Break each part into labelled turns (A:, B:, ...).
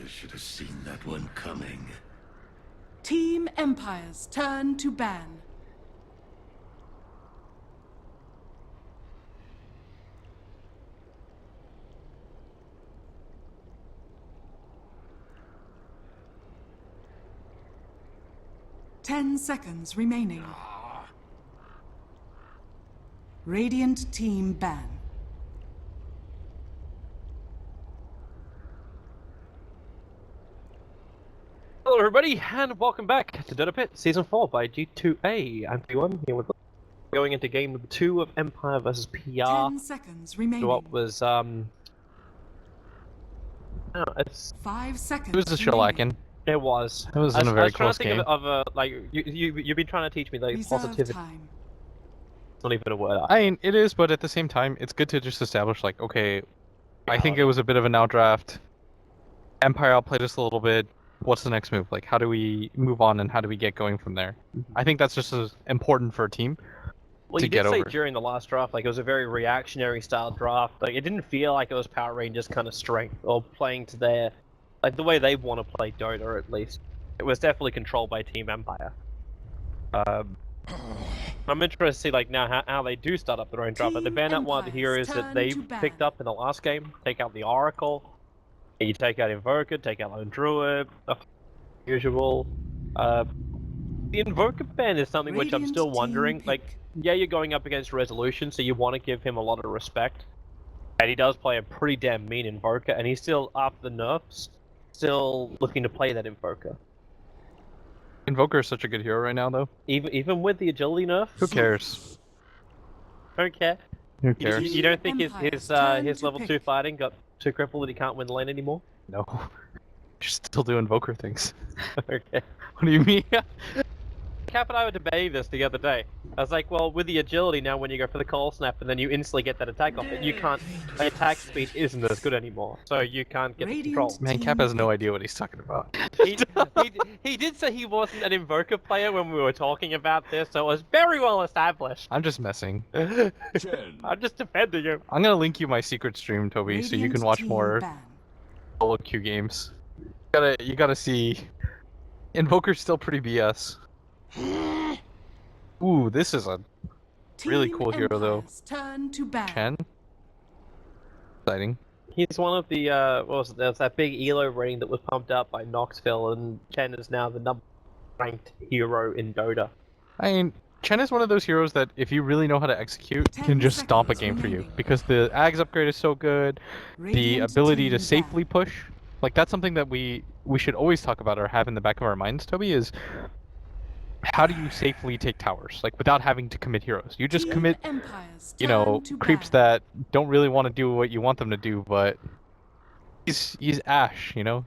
A: should have seen that one coming.
B: Team Empire's turn to ban. Ten seconds remaining. Radiant team ban.
C: Hello everybody, and welcome back to Dota Pit Season 4 by G2A. I'm P1 here with going into game number 2 of Empire versus PR.
B: 10 seconds remaining.
C: What was, it's...
B: 5 seconds.
D: It was a shellac-in.
C: It was.
D: It was in a very close
C: game.
D: game.
C: Of a, like, you've been trying to teach me, like,
B: Reserve
C: positivity.
B: time.
C: It's not even a word.
D: I mean, it is, but at the same time, it's good to just establish, like, okay, I think it was a bit of an outdraft. Empire outplayed us a little bit. What's the next move? Like, how do we move on and how do we get going from there? I think that's just as important for a team
C: Well,
D: to
C: you
D: get
C: did say
D: over.
C: during the last draft, like, it was a very reactionary style draft. Like, it didn't feel like it was Power Rangers kind of strength or playing to their, like, the way they want to play Dota, at least. It was definitely controlled by Team Empire. I'm interested to see, like, now how they do start up their own draft. Like, they ban out one of the heroes that they picked up in the last game. Take out the Oracle. You take out Invoker, take out Lone Druid, usual. The Invoker ban is something which I'm still wondering. Like, yeah, you're going up against Resolution, so you want to give him a lot of respect. And he does play a pretty damn mean Invoker, and he's still, after the nerfs, still looking to play that Invoker.
D: Invoker is such a good hero right now, though.
C: Even with the agility nerf?
D: Who cares?
C: Don't care.
D: Who cares?
C: You don't think his level 2 fighting got too crippled that he can't win the lane anymore?
D: No. You're still doing Invoker things.
C: Okay.
D: What do you mean?
C: Cap and I were debating this the other day. I was like, well, with the agility now, when you go for the cold snap and then you instantly get that attack off it, you can't. The attack speed isn't as good anymore, so you can't get the control.
D: Man, Cap has no idea what he's talking about.
C: He did say he wasn't an Invoker player when we were talking about this, so it was very well established.
D: I'm just messing.
C: I'm just defending him.
D: I'm gonna link you my secret stream, Toby, so you can watch more solo queue games. You gotta see. Invoker's still pretty BS. Ooh, this is a really cool hero, though.
B: Turn to ban.
D: Chen? Exciting.
C: He's one of the, what was it, there's that big ELO rating that was pumped out by Knoxville, and Chen is now the number ranked hero in Dota.
D: I mean, Chen is one of those heroes that, if you really know how to execute, can just stomp a game for you. Because the Ags upgrade is so good, the ability to safely push, like, that's something that we should always talk about or have in the back of our minds, Toby, is how do you safely take towers, like, without having to commit heroes? You just commit, you know, creeps that don't really want to do what you want them to do, but he's Ash, you know?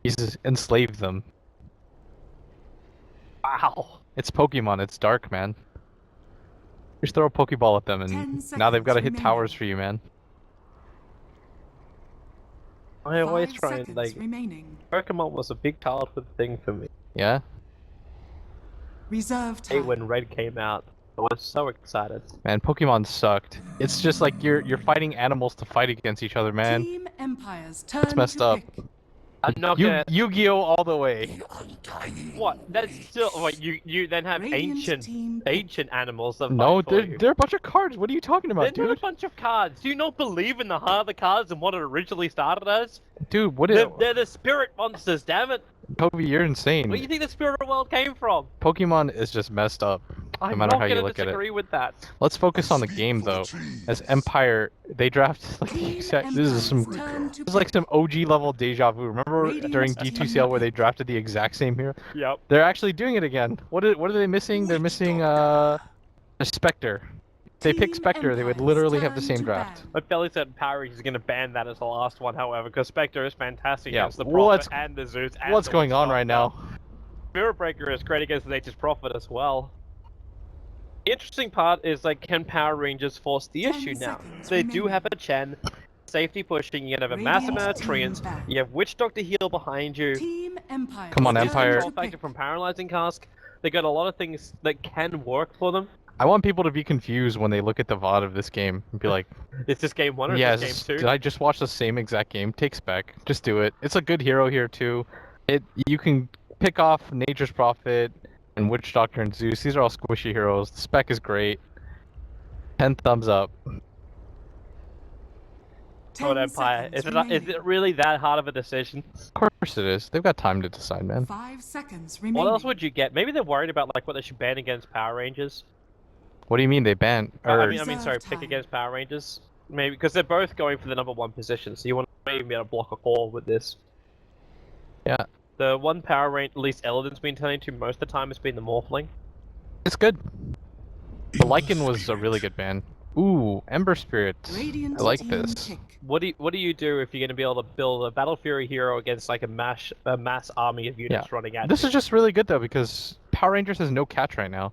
D: He's enslaved them.
C: Wow.
D: It's Pokemon, it's dark, man. Just throw a Pokeball at them and now they've got to hit towers for you, man.
C: I always try and, like, Pokemon was a big childhood thing for me.
D: Yeah?
B: Reserve
C: Hey,
B: time.
C: when Red came out, I was so excited.
D: Man, Pokemon sucked. It's just like you're fighting animals to fight against each other, man.
B: Team Empire's turn
D: That's messed
B: to
D: up.
B: pick.
C: I'm not gonna...
D: Yu-Gi-Oh all the way.
C: What? That's still... Wait, you then have
B: Radiant
C: ancient animals that
D: No,
C: fight for you.
D: they're a bunch of cards. What are you talking about,
C: They're not
D: dude?
C: a bunch of cards. Do you not believe in the heart of the cards and what it originally started as?
D: Dude, what is...
C: They're the spirit monsters, damn it!
D: Toby, you're insane.
C: Where do you think the spirit world came from?
D: Pokemon is just messed up, no
C: I'm
D: matter
C: not
D: how you
C: gonna
D: look at it.
C: disagree with that.
D: Let's focus on the game, though. As Empire, they draft like the exact... This is like some OG level deja vu. Remember during D2CL where they drafted the exact same hero?
C: Yep.
D: They're actually doing it again. What are they missing? They're missing a Spectre. If they pick Spectre, they would literally have the same draft.
C: But Belly said Power Rangers is going to ban that as the last one, however, because Spectre is fantastic
D: Yeah,
C: against the Prophet and the Zeus and
D: what's
C: the
D: going on right now?
C: Spirit Breaker is great against the Nature's Prophet as well. The interesting part is, like, can Power Rangers force the issue now? They do have a Chen, safety pushing, you have a massive amount of treants, you have Witch Doctor heal behind you.
B: Team Empire.
D: Come on, Empire.
C: Control factor from Paralyzing Cask. They got a lot of things that can work for them.
D: I want people to be confused when they look at the VOD of this game and be like,
C: Is this game 1 or
D: yeah,
C: is this game 2?
D: did I just watch the same exact game? Take spec. Just do it. It's a good hero here too. You can pick off Nature's Prophet and Witch Doctor and Zeus. These are all squishy heroes. The spec is great. 10 thumbs up.
C: What Empire? Is it really that hard of a decision?
D: Of course it is. They've got time to decide, man.
B: 5 seconds remaining.
C: What else would you get? Maybe they're worried about like what they should ban against Power Rangers.
D: What do you mean they ban?
C: I mean, sorry, pick against Power Rangers. Maybe because they're both going for the #1 position, so you want to maybe be able to block a call with this.
D: Yeah.
C: The one Power Ranger, at least Eldon's been turning to most of the time, has been the Morphling.
D: It's good. The Lycan was a really good ban. Ooh, Ember Spirit. I like this.
C: What do you do if you're going to be able to build a Battle Fury hero against like a mass army of units running at you?
D: This is just really good though because Power Rangers has no catch right now.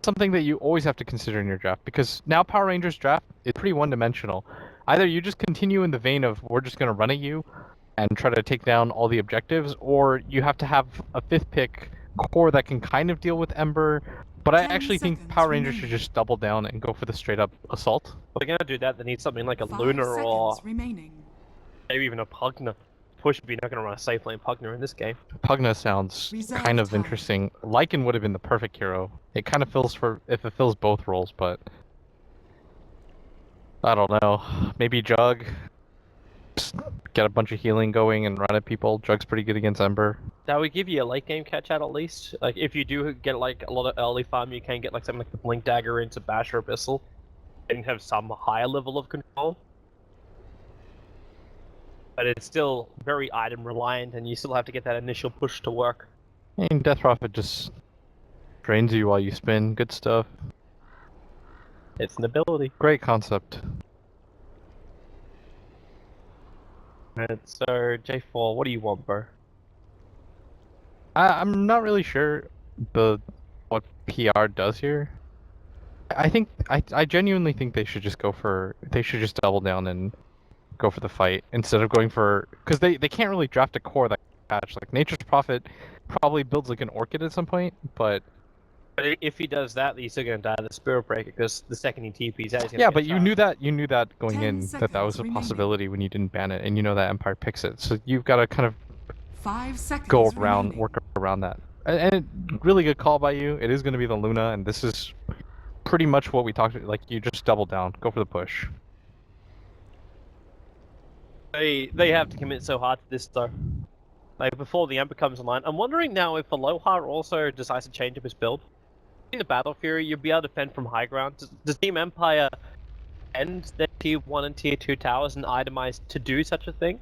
D: Something that you always have to consider in your draft because now Power Rangers draft is pretty one-dimensional. Either you just continue in the vein of we're just going to run at you and try to take down all the objectives, or you have to have a 5th pick core that can kind of deal with Ember. But I actually think Power Rangers should just double down and go for the straight-up assault.
C: If they're going to do that, they need something like a Lunar or maybe even a Pugna. Push would be not going to run a safe lane Pugna in this game.
D: Pugna sounds kind of interesting. Lycan would have been the perfect hero. It kind of fills if it fills both roles, but I don't know. Maybe Jug. Just get a bunch of healing going and run at people. Jug's pretty good against Ember.
C: That would give you a late game catch out at least. Like if you do get like a lot of early farm, you can get like something like the Blink Dagger into Bash or Abyssal and have some higher level of control. But it's still very item reliant, and you still have to get that initial push to work.
D: And Death Prophet just drains you while you spin. Good stuff.
C: It's an ability.
D: Great concept.
C: Alright, so J4, what do you want, bro?
D: I'm not really sure what PR does here. I genuinely think they should just double down and go for the fight instead of going for, because they can't really draft a core that can catch. Like Nature's Prophet probably builds like an Orchid at some point, but
C: if he does that, he's still gonna die of the Spirit Breaker because the second he TPs out, he's gonna
D: yeah,
C: get
D: but
C: shot.
D: you knew that going in that was a possibility when you didn't ban it, and you know that Empire picks it, so you've got to kind of
B: 5 seconds
D: work around that. And really good call by you. It is going to be the Luna, and this is pretty much what we talked about. Like you just double down, go for the push.
C: They have to commit so hard to this though. Like before the Ember comes online, I'm wondering now if Aloha also decides to change up his build. In the Battle Fury, you'll be able to defend from high ground. Does Team Empire end their Tier 1 and Tier 2 towers and itemize to do such a thing?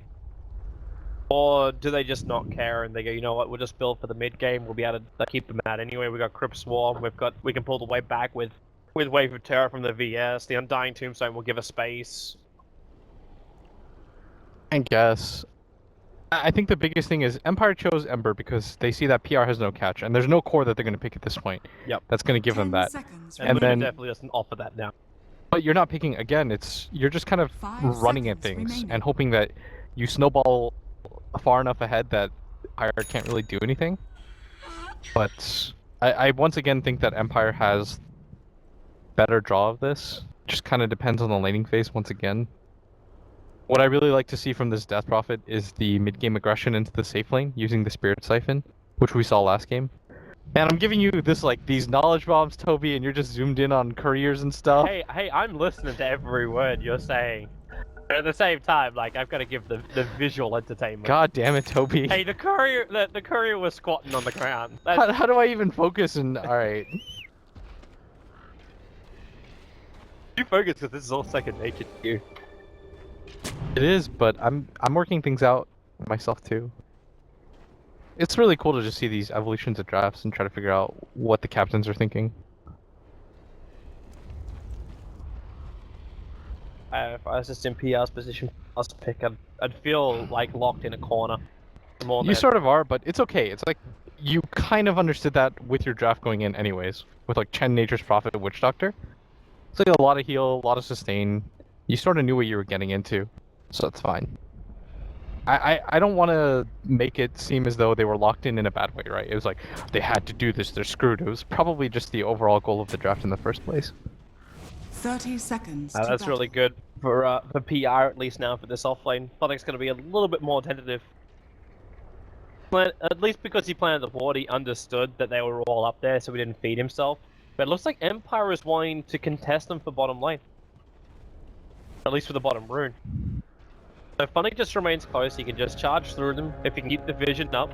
C: Or do they just not care and they go, you know what, we'll just build for the mid game, we'll be able to keep them out anyway, we've got Crypt Swarm, we can pull the way back with Wave of Terror from the VS, the Undying Tombstone will give us space.
D: I guess. I think the biggest thing is Empire chose Ember because they see that PR has no catch, and there's no core that they're going to pick at this point.
C: Yep.
D: That's going to give them that.
C: And then definitely doesn't offer that now.
D: But you're not picking, again, you're just kind of running at things and hoping that you snowball far enough ahead that Empire can't really do anything. But I once again think that Empire has better draw of this. Just kind of depends on the laning phase once again. What I really like to see from this Death Prophet is the mid-game aggression into the safe lane using the Spirit Siphon, which we saw last game. And I'm giving you these knowledge bombs, Toby, and you're just zoomed in on couriers and stuff.
C: Hey, I'm listening to every word you're saying. But at the same time, like, I've got to give the visual entertainment.
D: God damn it, Toby.
C: Hey, the courier was squatting on the ground.
D: How do I even focus and... Alright.
C: You focus because this is all second nature to you.
D: It is, but I'm working things out myself too. It's really cool to just see these evolutions of drafts and try to figure out what the captains are thinking.
C: If I was just in PR's position, last pick, I'd feel like locked in a corner.
D: You sort of are, but it's okay. It's like you kind of understood that with your draft going in anyways, with like Chen, Nature's Prophet, Witch Doctor. It's like a lot of heal, a lot of sustain. You sort of knew what you were getting into, so that's fine. I don't want to make it seem as though they were locked in a bad way, right? It was like, they had to do this, they're screwed. It was probably just the overall goal of the draft in the first place.
B: 30 seconds. to
C: That's
B: battle.
C: really good for PR, at least now for this offlane. Thought it's going to be a little bit more tentative. But at least because he planted the board, he understood that they were all up there, so he didn't feed himself. But it looks like Empire is wanting to contest them for bottom lane. At least for the bottom rune. So Funny just remains close, he can just charge through them if he can keep the vision up.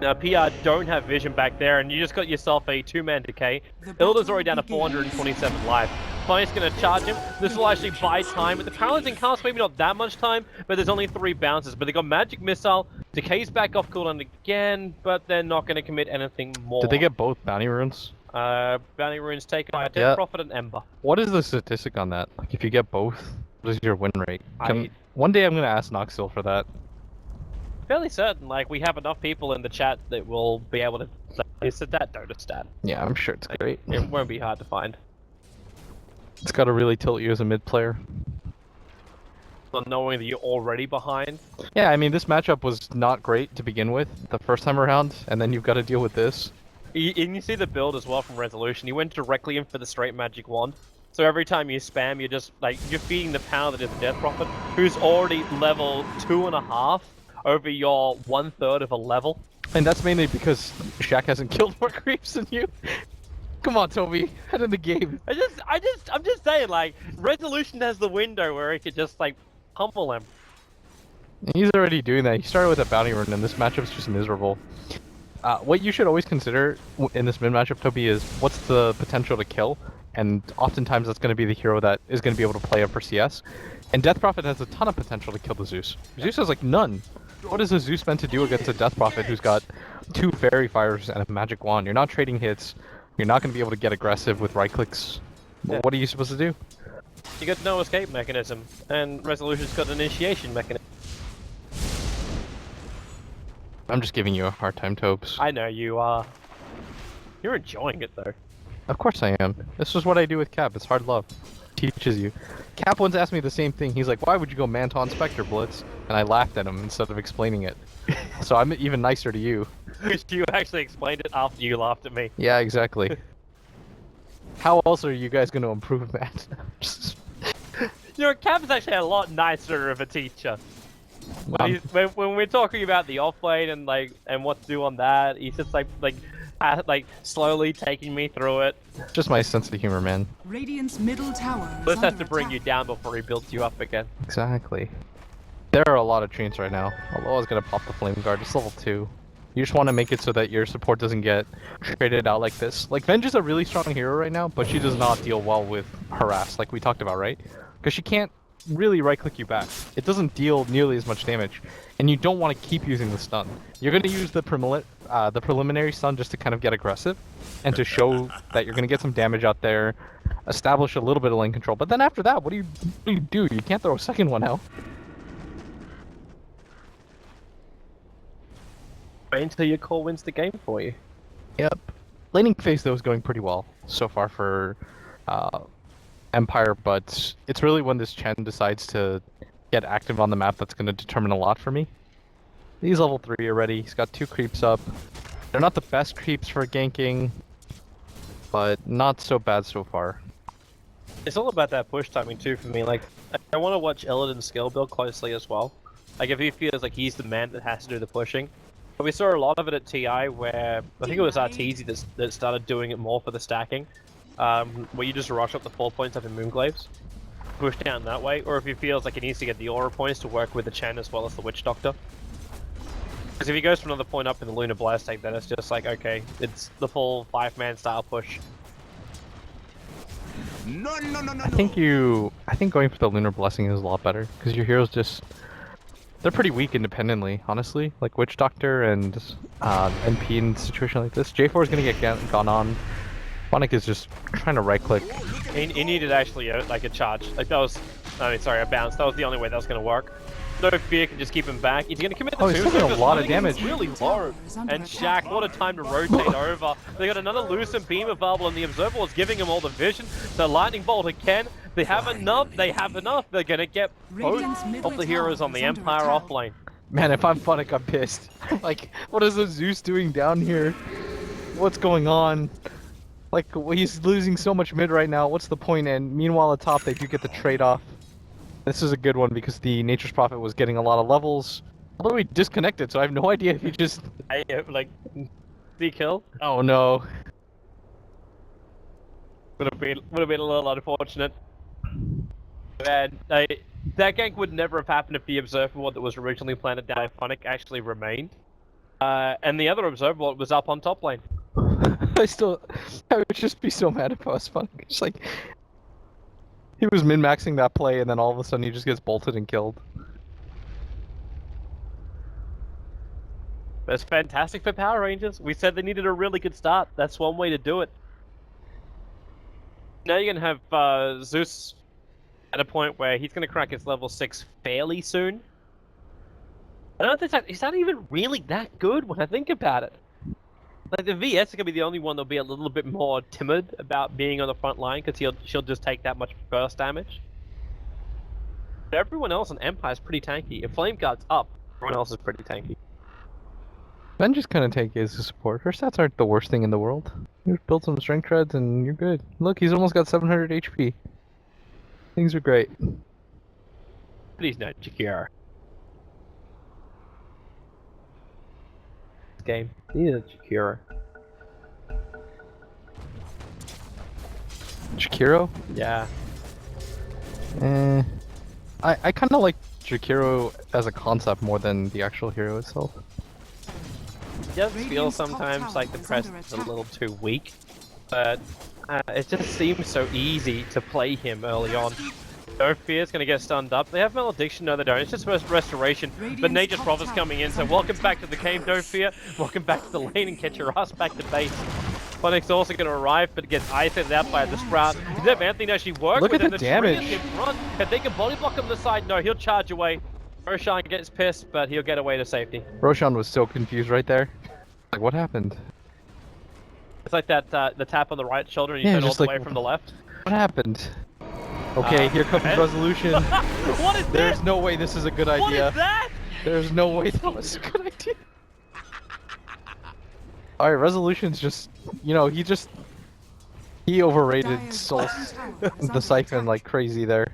C: Now PR don't have vision back there, and you just got yourself a 2-man decay. Ilda's already down to 427 life. Funny's gonna charge him. This will actually buy time. But the Paralyzing Cast, maybe not that much time, but there's only 3 bounces. But they got Magic Missile, Decay's back off cooldown again, but they're not gonna commit anything more.
D: Did they get both bounty runes?
C: Bounty runes taken by Death Prophet and Ember.
D: What is the statistic on that? Like, if you get both, what is your win rate? One day I'm gonna ask Noxil for that.
C: Fairly certain, like, we have enough people in the chat that will be able to say, is it that Dota stat?
D: Yeah, I'm sure it's great.
C: It won't be hard to find.
D: It's gotta really tilt you as a mid player.
C: So knowing that you're already behind.
D: Yeah, I mean, this matchup was not great to begin with the first time around, and then you've got to deal with this.
C: And you see the build as well from Resolution. He went directly in for the straight magic wand. So every time you spam, you're just, like, you're feeding the power that is the Death Prophet, who's already level 2.5 over your 1/3 of a level.
D: And that's mainly because Shaq hasn't killed more creeps than you. Come on, Toby, head in the game.
C: I'm just saying, like, Resolution has the window where he could just, like, humble him.
D: He's already doing that. He started with a bounty rune, and this matchup's just miserable. What you should always consider in this mid matchup, Toby, is what's the potential to kill, and oftentimes that's going to be the hero that is going to be able to play up for CS. And Death Prophet has a ton of potential to kill the Zeus. Zeus has like none. What is a Zeus meant to do against a Death Prophet who's got 2 Fairy Fires and a Magic Wand? You're not trading hits. You're not going to be able to get aggressive with right clicks.
C: Yeah.
D: What are you supposed to do?
C: You got no escape mechanism, and Resolution's got an initiation mechanism.
D: I'm just giving you a hard time, Tobes.
C: I know you are. You're enjoying it though.
D: Of course I am. This is what I do with Cap. It's hard love. Teaches you. Cap once asked me the same thing. He's like, why would you go Manton Spectre Blitz? And I laughed at him instead of explaining it. So I'm even nicer to you.
C: You actually explained it after you laughed at me.
D: Yeah, exactly. How else are you guys going to improve that?
C: You know, Cap is actually a lot nicer of a teacher. When we're talking about the offlane and what to do on that, he's just like slowly taking me through it.
D: Just my sense of humor, man.
B: Radiant's middle tower is
C: Let's have
B: under
C: to bring you
B: attack.
C: down before he builds you up again.
D: Exactly. There are a lot of chains right now. Aloha's gonna pop the Flame Guard. It's level 2. You just want to make it so that your support doesn't get traded out like this. Like, Venge is a really strong hero right now, but she does not deal well with Harass, like we talked about, right? Because she can't really right-click you back. It doesn't deal nearly as much damage, and you don't want to keep using the stun. You're going to use the preliminary stun just to kind of get aggressive, and to show that you're going to get some damage out there, establish a little bit of lane control. But then after that, what do you do? You can't throw a second one out.
C: Wait until your core wins the game for you.
D: Yep. Laning phase, though, is going pretty well so far for Empire, but it's really when this Chen decides to get active on the map that's going to determine a lot for me. He's level 3 already. He's got 2 creeps up. They're not the best creeps for ganking, but not so bad so far.
C: It's all about that push timing too for me. Like, I want to watch Illidan's skill build closely as well. Like, if he feels like he's the man that has to do the pushing. But we saw a lot of it at TI where, I think it was Arteezy that started doing it more for the stacking. Where you just rush up the 4 points up in Moonglaves, push down that way, or if he feels like he needs to get the aura points to work with the Chen as well as the Witch Doctor. Because if he goes for another point up in the Lunar Blast tank, then it's just like, okay, it's the full 5-man style push.
A: No.
D: I think going for the Lunar Blessing is a lot better, because your heroes just... They're pretty weak independently, honestly. Like Witch Doctor and NP in a situation like this. J4 is going to get gone on. Phonic is just trying to right-click.
C: He needed actually like a charge. Like that was, I mean, sorry, a bounce. That was the only way that was going to work. No Fear can just keep him back. He's going to commit the
D: Oh, he's still doing a lot of
C: It's
D: damage.
C: really low. And Shaq, what a time to rotate over. They got another Lucent Beam available, and the Observer is giving him all the vision. So Lightning Bolt again. They have enough. They have enough. They're going to get both of the heroes on the Empire off lane.
D: Man, if I'm Funnick, I'm pissed. Like, what is the Zeus doing down here? What's going on? Like, he's losing so much mid right now. What's the point? And meanwhile, at top, they do get the trade-off. This is a good one because the Nature's Prophet was getting a lot of levels. Although he disconnected, so I have no idea if he just...
C: like, the kill?
D: Oh no.
C: Would have been a little unfortunate. Man, that gank would never have happened if the Observer Ward that was originally planted down by Funnick actually remained. And the other Observer Ward was up on top lane.
D: I would just be so mad if I was Funnick. It's like... He was min-maxing that play, and then all of a sudden he just gets bolted and killed.
C: That's fantastic for Power Rangers. We said they needed a really good start. That's one way to do it. Now you're going to have Zeus at a point where he's going to crack his level 6 fairly soon. I don't think he's not even really that good when I think about it. Like, the VS is going to be the only one that'll be a little bit more timid about being on the front line, because she'll just take that much burst damage. But everyone else on Empire is pretty tanky. If Flame Guard's up, everyone else is pretty tanky.
D: Ben just kind of tanky as a support. Her stats aren't the worst thing in the world. You just build some strength treads and you're good. Look, he's almost got 700 HP. Things are great.
C: But he's not Jakira. Game. He's a Jakiro.
D: Jakiro?
C: Yeah.
D: I kind of like Jakiro as a concept more than the actual hero itself.
C: It does feel sometimes like the press is a little too weak, but it just seems so easy to play him early on. No Fear is going to get stunned up. They have Malediction, no they don't. It's just first restoration. But Nature's Prophet's coming in, so welcome back to the game, No Fear. Welcome back to the lane and get your ass back to base. Funnick's also going to arrive, but gets isolated out by the Sprout. Does that Anthony actually work?
D: Look at
C: within
D: the damage.
C: In front? If they can body block him to the side, no, he'll charge away. Roshan gets pissed, but he'll get away to safety.
D: Roshan was so confused right there. Like, what happened?
C: It's like that, the tap on the right shoulder and you turn all the way from the left.
D: What happened? Okay, here comes resolution.
C: What is
D: There's
C: this?
D: no way this is a good idea.
C: What is that?
D: There's no way that was a good idea. Alright, resolution's just, you know, he overrated the Siphon like crazy there.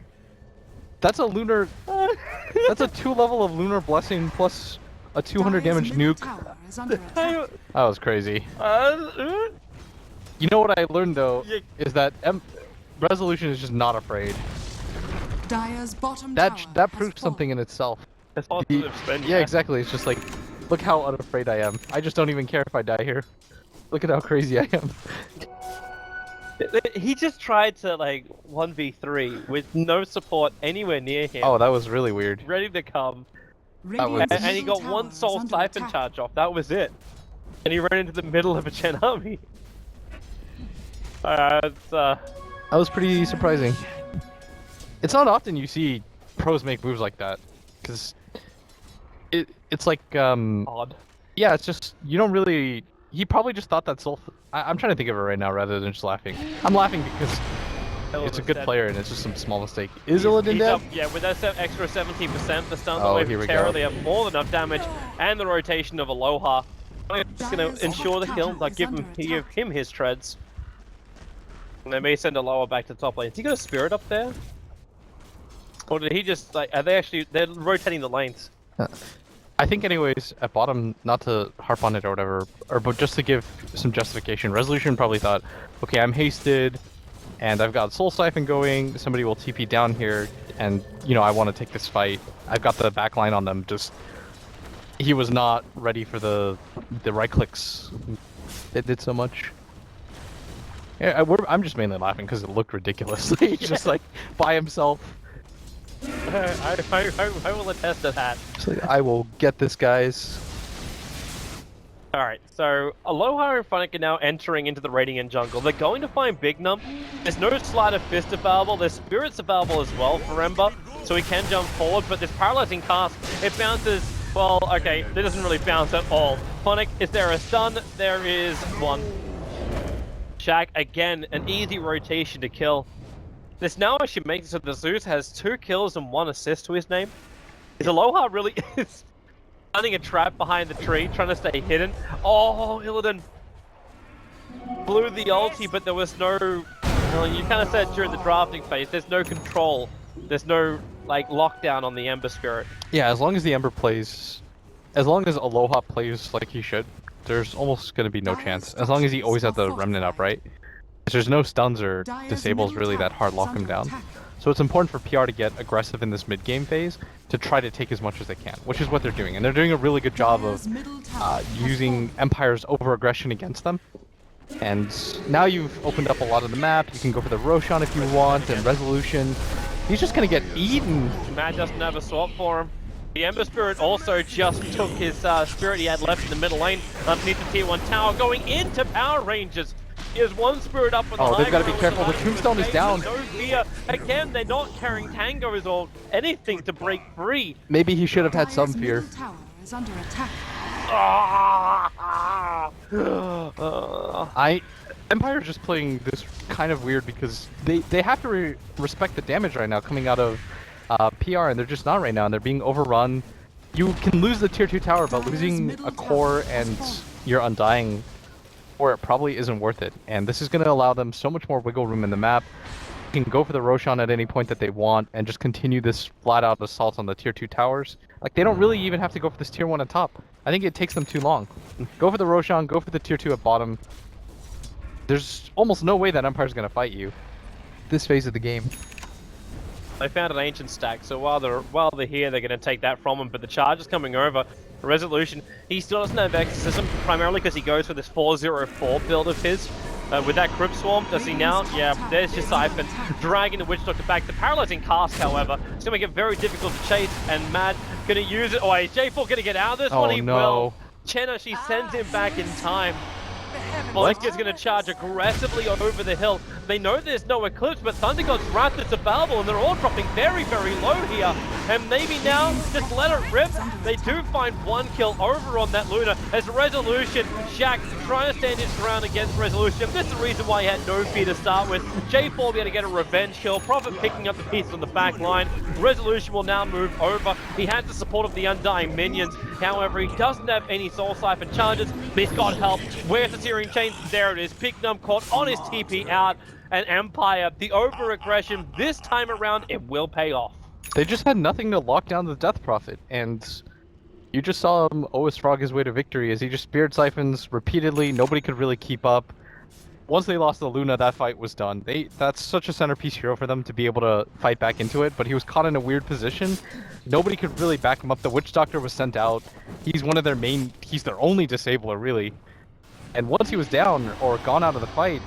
D: That's a lunar, that's a 2 level of lunar blessing plus a 200 damage nuke. That was crazy. You know what I learned though, is that resolution is just not afraid. That proves something in itself.
C: That's positive spin.
D: Yeah, exactly. It's just like, look how unafraid I am. I just don't even care if I die here. Look at how crazy I am.
C: He just tried to like 1v3 with no support anywhere near him.
D: Oh, that was really weird.
C: Ready to come.
D: Was...
C: And he got one Soul Siphon charge off. That was it. And he ran into the middle of a Chen army.
D: That was pretty surprising. It's not often you see pros make moves like that, because it's like
C: odd.
D: Yeah, it's just you don't really. He probably just thought that Soul. I'm trying to think of it right now rather than just laughing. I'm laughing because it's a good player and it's just some small mistake. Is Illidan dead?
C: Yeah, with that extra 17%, the stuns
D: Oh,
C: away
D: here
C: from
D: we
C: Terror,
D: go.
C: they have more than enough damage, and the rotation of Aloha. I'm just going to ensure the kill, like give him his treads. And they may send Aloha back to the top lane. Has he got a Spirit up there? Or did he just, like, they're rotating the lanes.
D: I think anyways, at bottom, not to harp on it or whatever, but just to give some justification, Resolution probably thought, okay, I'm hasted, and I've got Soul Siphon going, somebody will TP down here, and, you know, I want to take this fight. I've got the backline on them, just... He was not ready for the right clicks. It did so much. Yeah, I'm just mainly laughing because it looked ridiculous. He's just like, by himself.
C: I will attest to that.
D: Like, I will get this, guys.
C: Alright, so Aloha and Funnick are now entering into the Radiant jungle. They're going to find Big Num. There's no Sleight of Fist available. There's Spirits available as well for Ember. so he can jump forward, but this paralyzing cast, it bounces, well, okay, it doesn't really bounce at all. Phonic, is there a stun? There is one. Shaq, again, an easy rotation to kill. This now actually makes it so the Zeus has 2 kills and 1 assist to his name. Is Aloha really is running a trap behind the tree, trying to stay hidden? Oh, Illidan blew the ulti, but there was no... Well, you kind of said during the drafting phase, there's no control. There's no, like, lockdown on the Ember Spirit.
D: Yeah, as long as the Ember plays... As long as Aloha plays like he should, there's almost going to be no chance. As long as he always has the Remnant up, right? There's no stuns or disables really that hard lock him down. So it's important for PR to get aggressive in this mid-game phase to try to take as much as they can, which is what they're doing. And they're doing a really good job of using Empire's over-aggression against them. And now you've opened up a lot of the map. You can go for the Roshan if you want, and Resolution. He's just going to get eaten.
C: Matt doesn't have a swap for him. The Ember Spirit also just took his spirit he had left in the middle lane underneath the tier 1 tower, going into Power Rangers. He has 1 spirit up on the high
D: they've got to be
C: ground
D: careful. The Tombstone is down.
C: No fear. Again, they're not carrying tangos or anything to break free.
D: Maybe he should have had some fear.
B: Middle tower is under attack.
D: Empire's just playing this kind of weird because they have to respect the damage right now coming out of PR, and they're just not right now, and they're being overrun. You can lose the tier 2 tower, but losing a core and your Undying, or it probably isn't worth it. And this is going to allow them so much more wiggle room in the map. You can go for the Roshan at any point that they want and just continue this flat-out assault on the tier 2 towers. Like, they don't really even have to go for this tier 1 at top. I think it takes them too long. Go for the Roshan, go for the tier 2 at bottom. There's almost no way that Empire's going to fight you this phase of the game.
C: They found an ancient stack, so while they're here, they're going to take that from him. But the charge is coming over. Resolution, he still doesn't have exorcism, primarily because he goes for this 404 build of his. With that Crypt Swarm, does he now? Yeah, there's your Siphon, dragging the Witch Doctor back. The paralyzing cast, however, is going to make it very difficult to chase, and Mad going to use it. Oh, is J4 going to get out of this one? He will. Chenna, she sends him back in time. Malika's going to charge aggressively over the hill. They know there's no Eclipse, but Thunder God's Wrath is available, and they're all dropping very, very low here. And maybe now, just let it rip. They do find 1 kill over on that Luna as Resolution. Shaq trying to stand his ground against Resolution. This is the reason why he had no fear to start with. J4 will be able to get a revenge kill. Prophet picking up the pieces on the back line. Resolution will now move over. He has the support of the Undying minions. However, he doesn't have any Soul Siphon charges, but he's got help. Where's the Searing Chains? There it is. Pignum caught on his TP out. And Empire, the over-aggression this time around, it will pay off.
D: They just had nothing to lock down the Death Prophet, and you just saw him always frog his way to victory as he just Spirit Siphons repeatedly. Nobody could really keep up. Once they lost the Luna, that fight was done. That's such a centerpiece hero for them to be able to fight back into it, but he was caught in a weird position. Nobody could really back him up. The Witch Doctor was sent out. He's one of their main, he's their only disabler, really. And once he was down or gone out of the fight,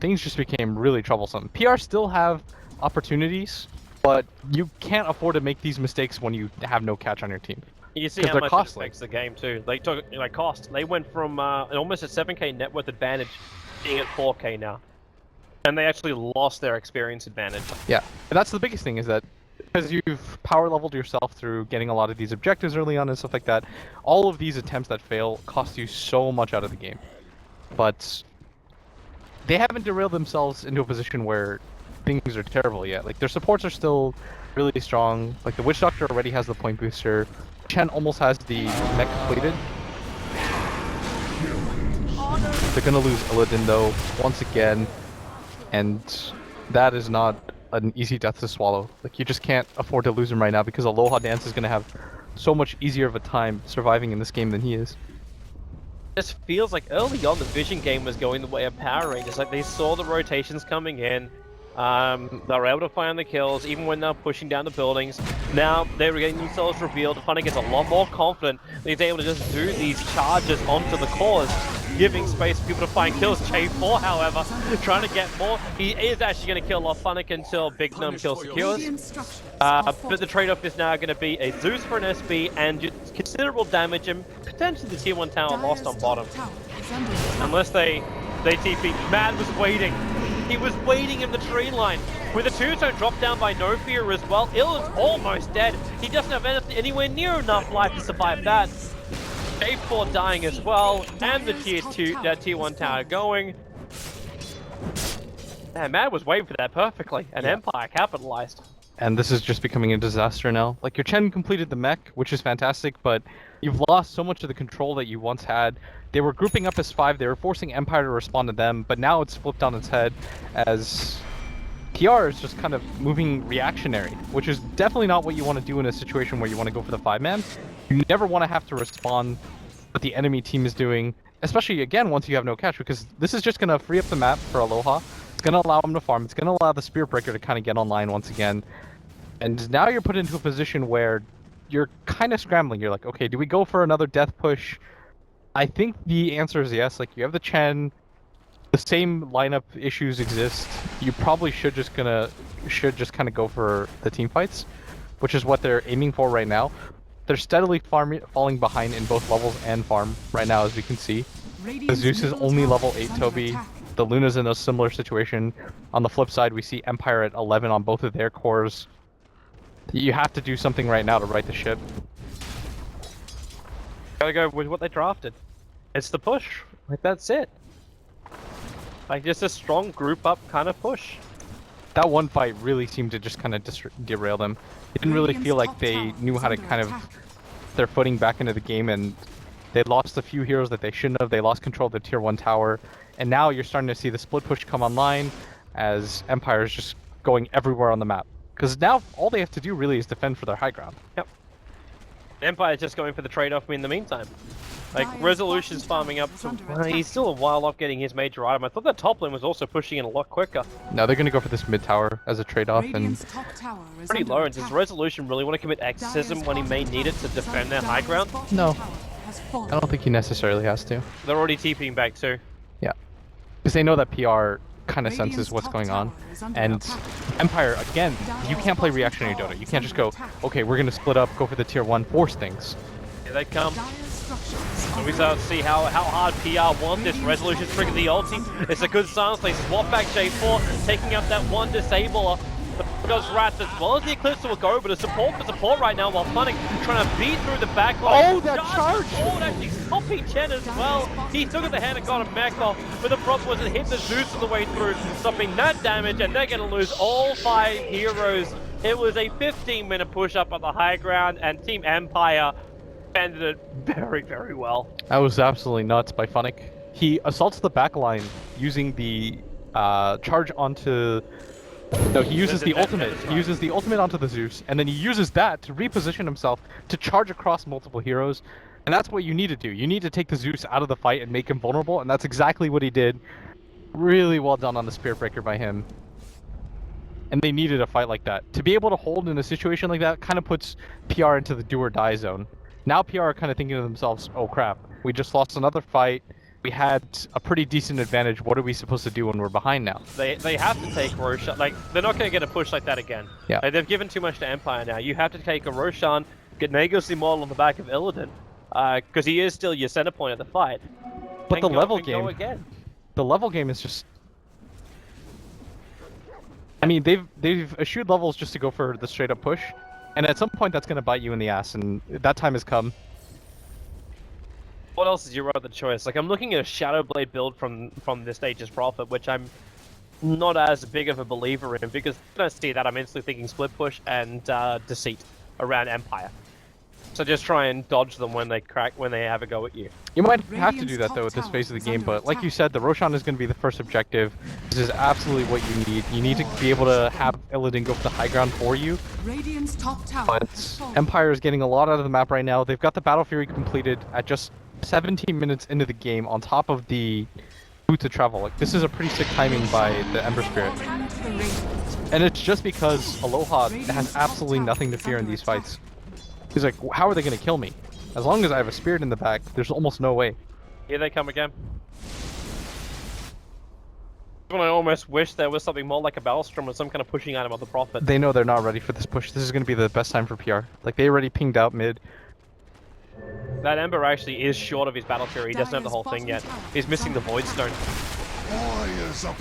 D: things just became really troublesome. PR still have opportunities, but you can't afford to make these mistakes when you have no catch on your team.
C: You see how much it affects the game too. They took cost. They went from almost a 7k net worth advantage being at 4k now, and they actually lost their experience advantage.
D: Yeah, and that's the biggest thing, is that because you've power leveled yourself through getting a lot of these objectives early on and stuff like that, all of these attempts that fail cost you so much out of the game. But they haven't derailed themselves into a position where things are terrible yet. Like, their supports are still really strong. Like, the Witch Doctor already has the point booster. Chen almost has the mech completed. They're gonna lose Illidan though, once again. And that is not an easy death to swallow. Like, you just can't afford to lose him right now because Aloha Dance is gonna have so much easier of a time surviving in this game than he is.
C: This feels like early on the Vision game was going the way of Power Rangers. Like, they saw the rotations coming in. They were able to find the kills even when they're pushing down the buildings. Now they're getting themselves revealed. Funny gets a lot more confident that he's able to just do these charges onto the cores, giving space for people to find kills. J4, however, trying to get more. He is actually going to kill off Funnick until Big Num kill secures. But the trade-off is now going to be a Zeus for an SB and considerable damage, and potentially the tier 1 tower lost on bottom. Unless they TP. Mad was waiting. He was waiting in the tree line. With a tombstone dropped down by No Fear as well, Illidan's almost dead. He doesn't have anywhere near enough life to survive that. J4 dying as well, and the tier 1 tower going. Man, Mad was waiting for that perfectly, and Empire capitalized.
D: And this is just becoming a disaster now. Like, your Chen completed the mech, which is fantastic, but you've lost so much of the control that you once had. They were grouping up as 5, they were forcing Empire to respond to them, but now it's flipped on its head as PR is just kind of moving reactionary, which is definitely not what you want to do in a situation where you want to go for the 5-man. You never want to have to respond what the enemy team is doing, especially, again, once you have no catch, because this is just going to free up the map for Aloha. It's going to allow them to farm. It's going to allow the Spear Breaker to kind of get online once again. And now you're put into a position where you're kind of scrambling. You're like, okay, do we go for another death push? I think the answer is yes. Like, you have the Chen, the same lineup issues exist. You probably should just kind of go for the team fights, which is what they're aiming for right now. They're steadily falling behind in both levels and farm right now, as we can see. The Zeus is only level 8 Toby. The Luna's in a similar situation. On the flip side, we see Empire at 11 on both of their cores. You have to do something right now to right the ship.
C: Gotta go with what they drafted. It's the push. Like, that's it. Like, just a strong group up kind of push.
D: That one fight really seemed to just kind of derail them. It didn't really feel like they knew how to kind of their footing back into the game, and they lost a few heroes that they shouldn't have. They lost control of the tier 1 tower, and now you're starting to see the split push come online as Empire is just going everywhere on the map. Because now all they have to do really is defend for their high ground.
C: Yep. Empire's just going for the trade-off in the meantime. Like, Resolution's farming up to... he's still a while off getting his major item. I thought that top lane was also pushing in a lot quicker.
D: No, they're going to go for this mid tower as a trade-off, and...
C: Pretty low, and does Resolution really want to commit exorcism when he may need it to defend their high ground?
D: No. I don't think he necessarily has to.
C: They're already TPing back too.
D: Yeah. Because they know that PR kind of senses what's going on. And Empire, again, you can't play reactionary Dota. You can't just go, okay, we're going to split up, go for the tier 1, force things.
C: Here they come. And we start to see how hard PR want this. Resolution trigger the ulti. It's a good silence. They swap back J4, taking up that one disabler. Goes Wrath as well as the Eclipse will go, but a support for support right now while Funnick trying to beat through the back line.
D: Oh, that charge!
C: Oh, actually stopping Chen as well. He took at the hand and got a mech off, but the problem was it hit the Zeus on the way through, stopping that damage, and they're going to lose all 5 heroes. It was a 15-minute push up on the high ground, and Team Empire ended it very, very well.
D: That was absolutely nuts by Funnick. He assaults the back line using the charge onto... No, he uses the ultimate. He uses the ultimate onto the Zeus, and then he uses that to reposition himself to charge across multiple heroes. And that's what you need to do. You need to take the Zeus out of the fight and make him vulnerable, and that's exactly what he did. Really well done on the Spear Breaker by him. And they needed a fight like that. To be able to hold in a situation like that kind of puts PR into the do or die zone. Now PR are kind of thinking to themselves, oh crap, we just lost another fight. We had a pretty decent advantage. What are we supposed to do when we're behind now?
C: They have to take Roshan. Like, they're not going to get a push like that again.
D: Yeah.
C: Like, they've given too much to Empire now. You have to take a Roshan, get Negosy model on the back of Illidan, because he is still your center point of the fight.
D: But the level
C: go
D: game,
C: again.
D: The level game is just... I mean, they've eschewed levels just to go for the straight up push, and at some point that's going to bite you in the ass, and that time has come.
C: What else is your other choice? Like, I'm looking at a Shadowblade build from this stage's Prophet, which I'm not as big of a believer in, because when I see that, I'm instantly thinking split push and deceit around Empire. So just try and dodge them when they have a go at you.
D: You might have to do that though at this phase of the game, but like you said, the Roshan is going to be the first objective. This is absolutely what you need. You need to be able to have Illidan go for the high ground for you. But Empire is getting a lot out of the map right now. They've got the Battle Fury completed at just 17 minutes into the game on top of the boot to travel. Like, this is a pretty sick timing by the Ember Spirit. And it's just because Aloha has absolutely nothing to fear in these fights. He's like, how are they going to kill me? As long as I have a Spirit in the back, there's almost no way.
C: Here they come again. When I almost wish there was something more like a Battlestorm or some kind of pushing item of the Prophet.
D: They know they're not ready for this push. This is going to be the best time for PR. Like, they already pinged out mid.
C: That Ember actually is short of his Battle Fury. He doesn't have the whole thing yet. He's missing the Void Stone.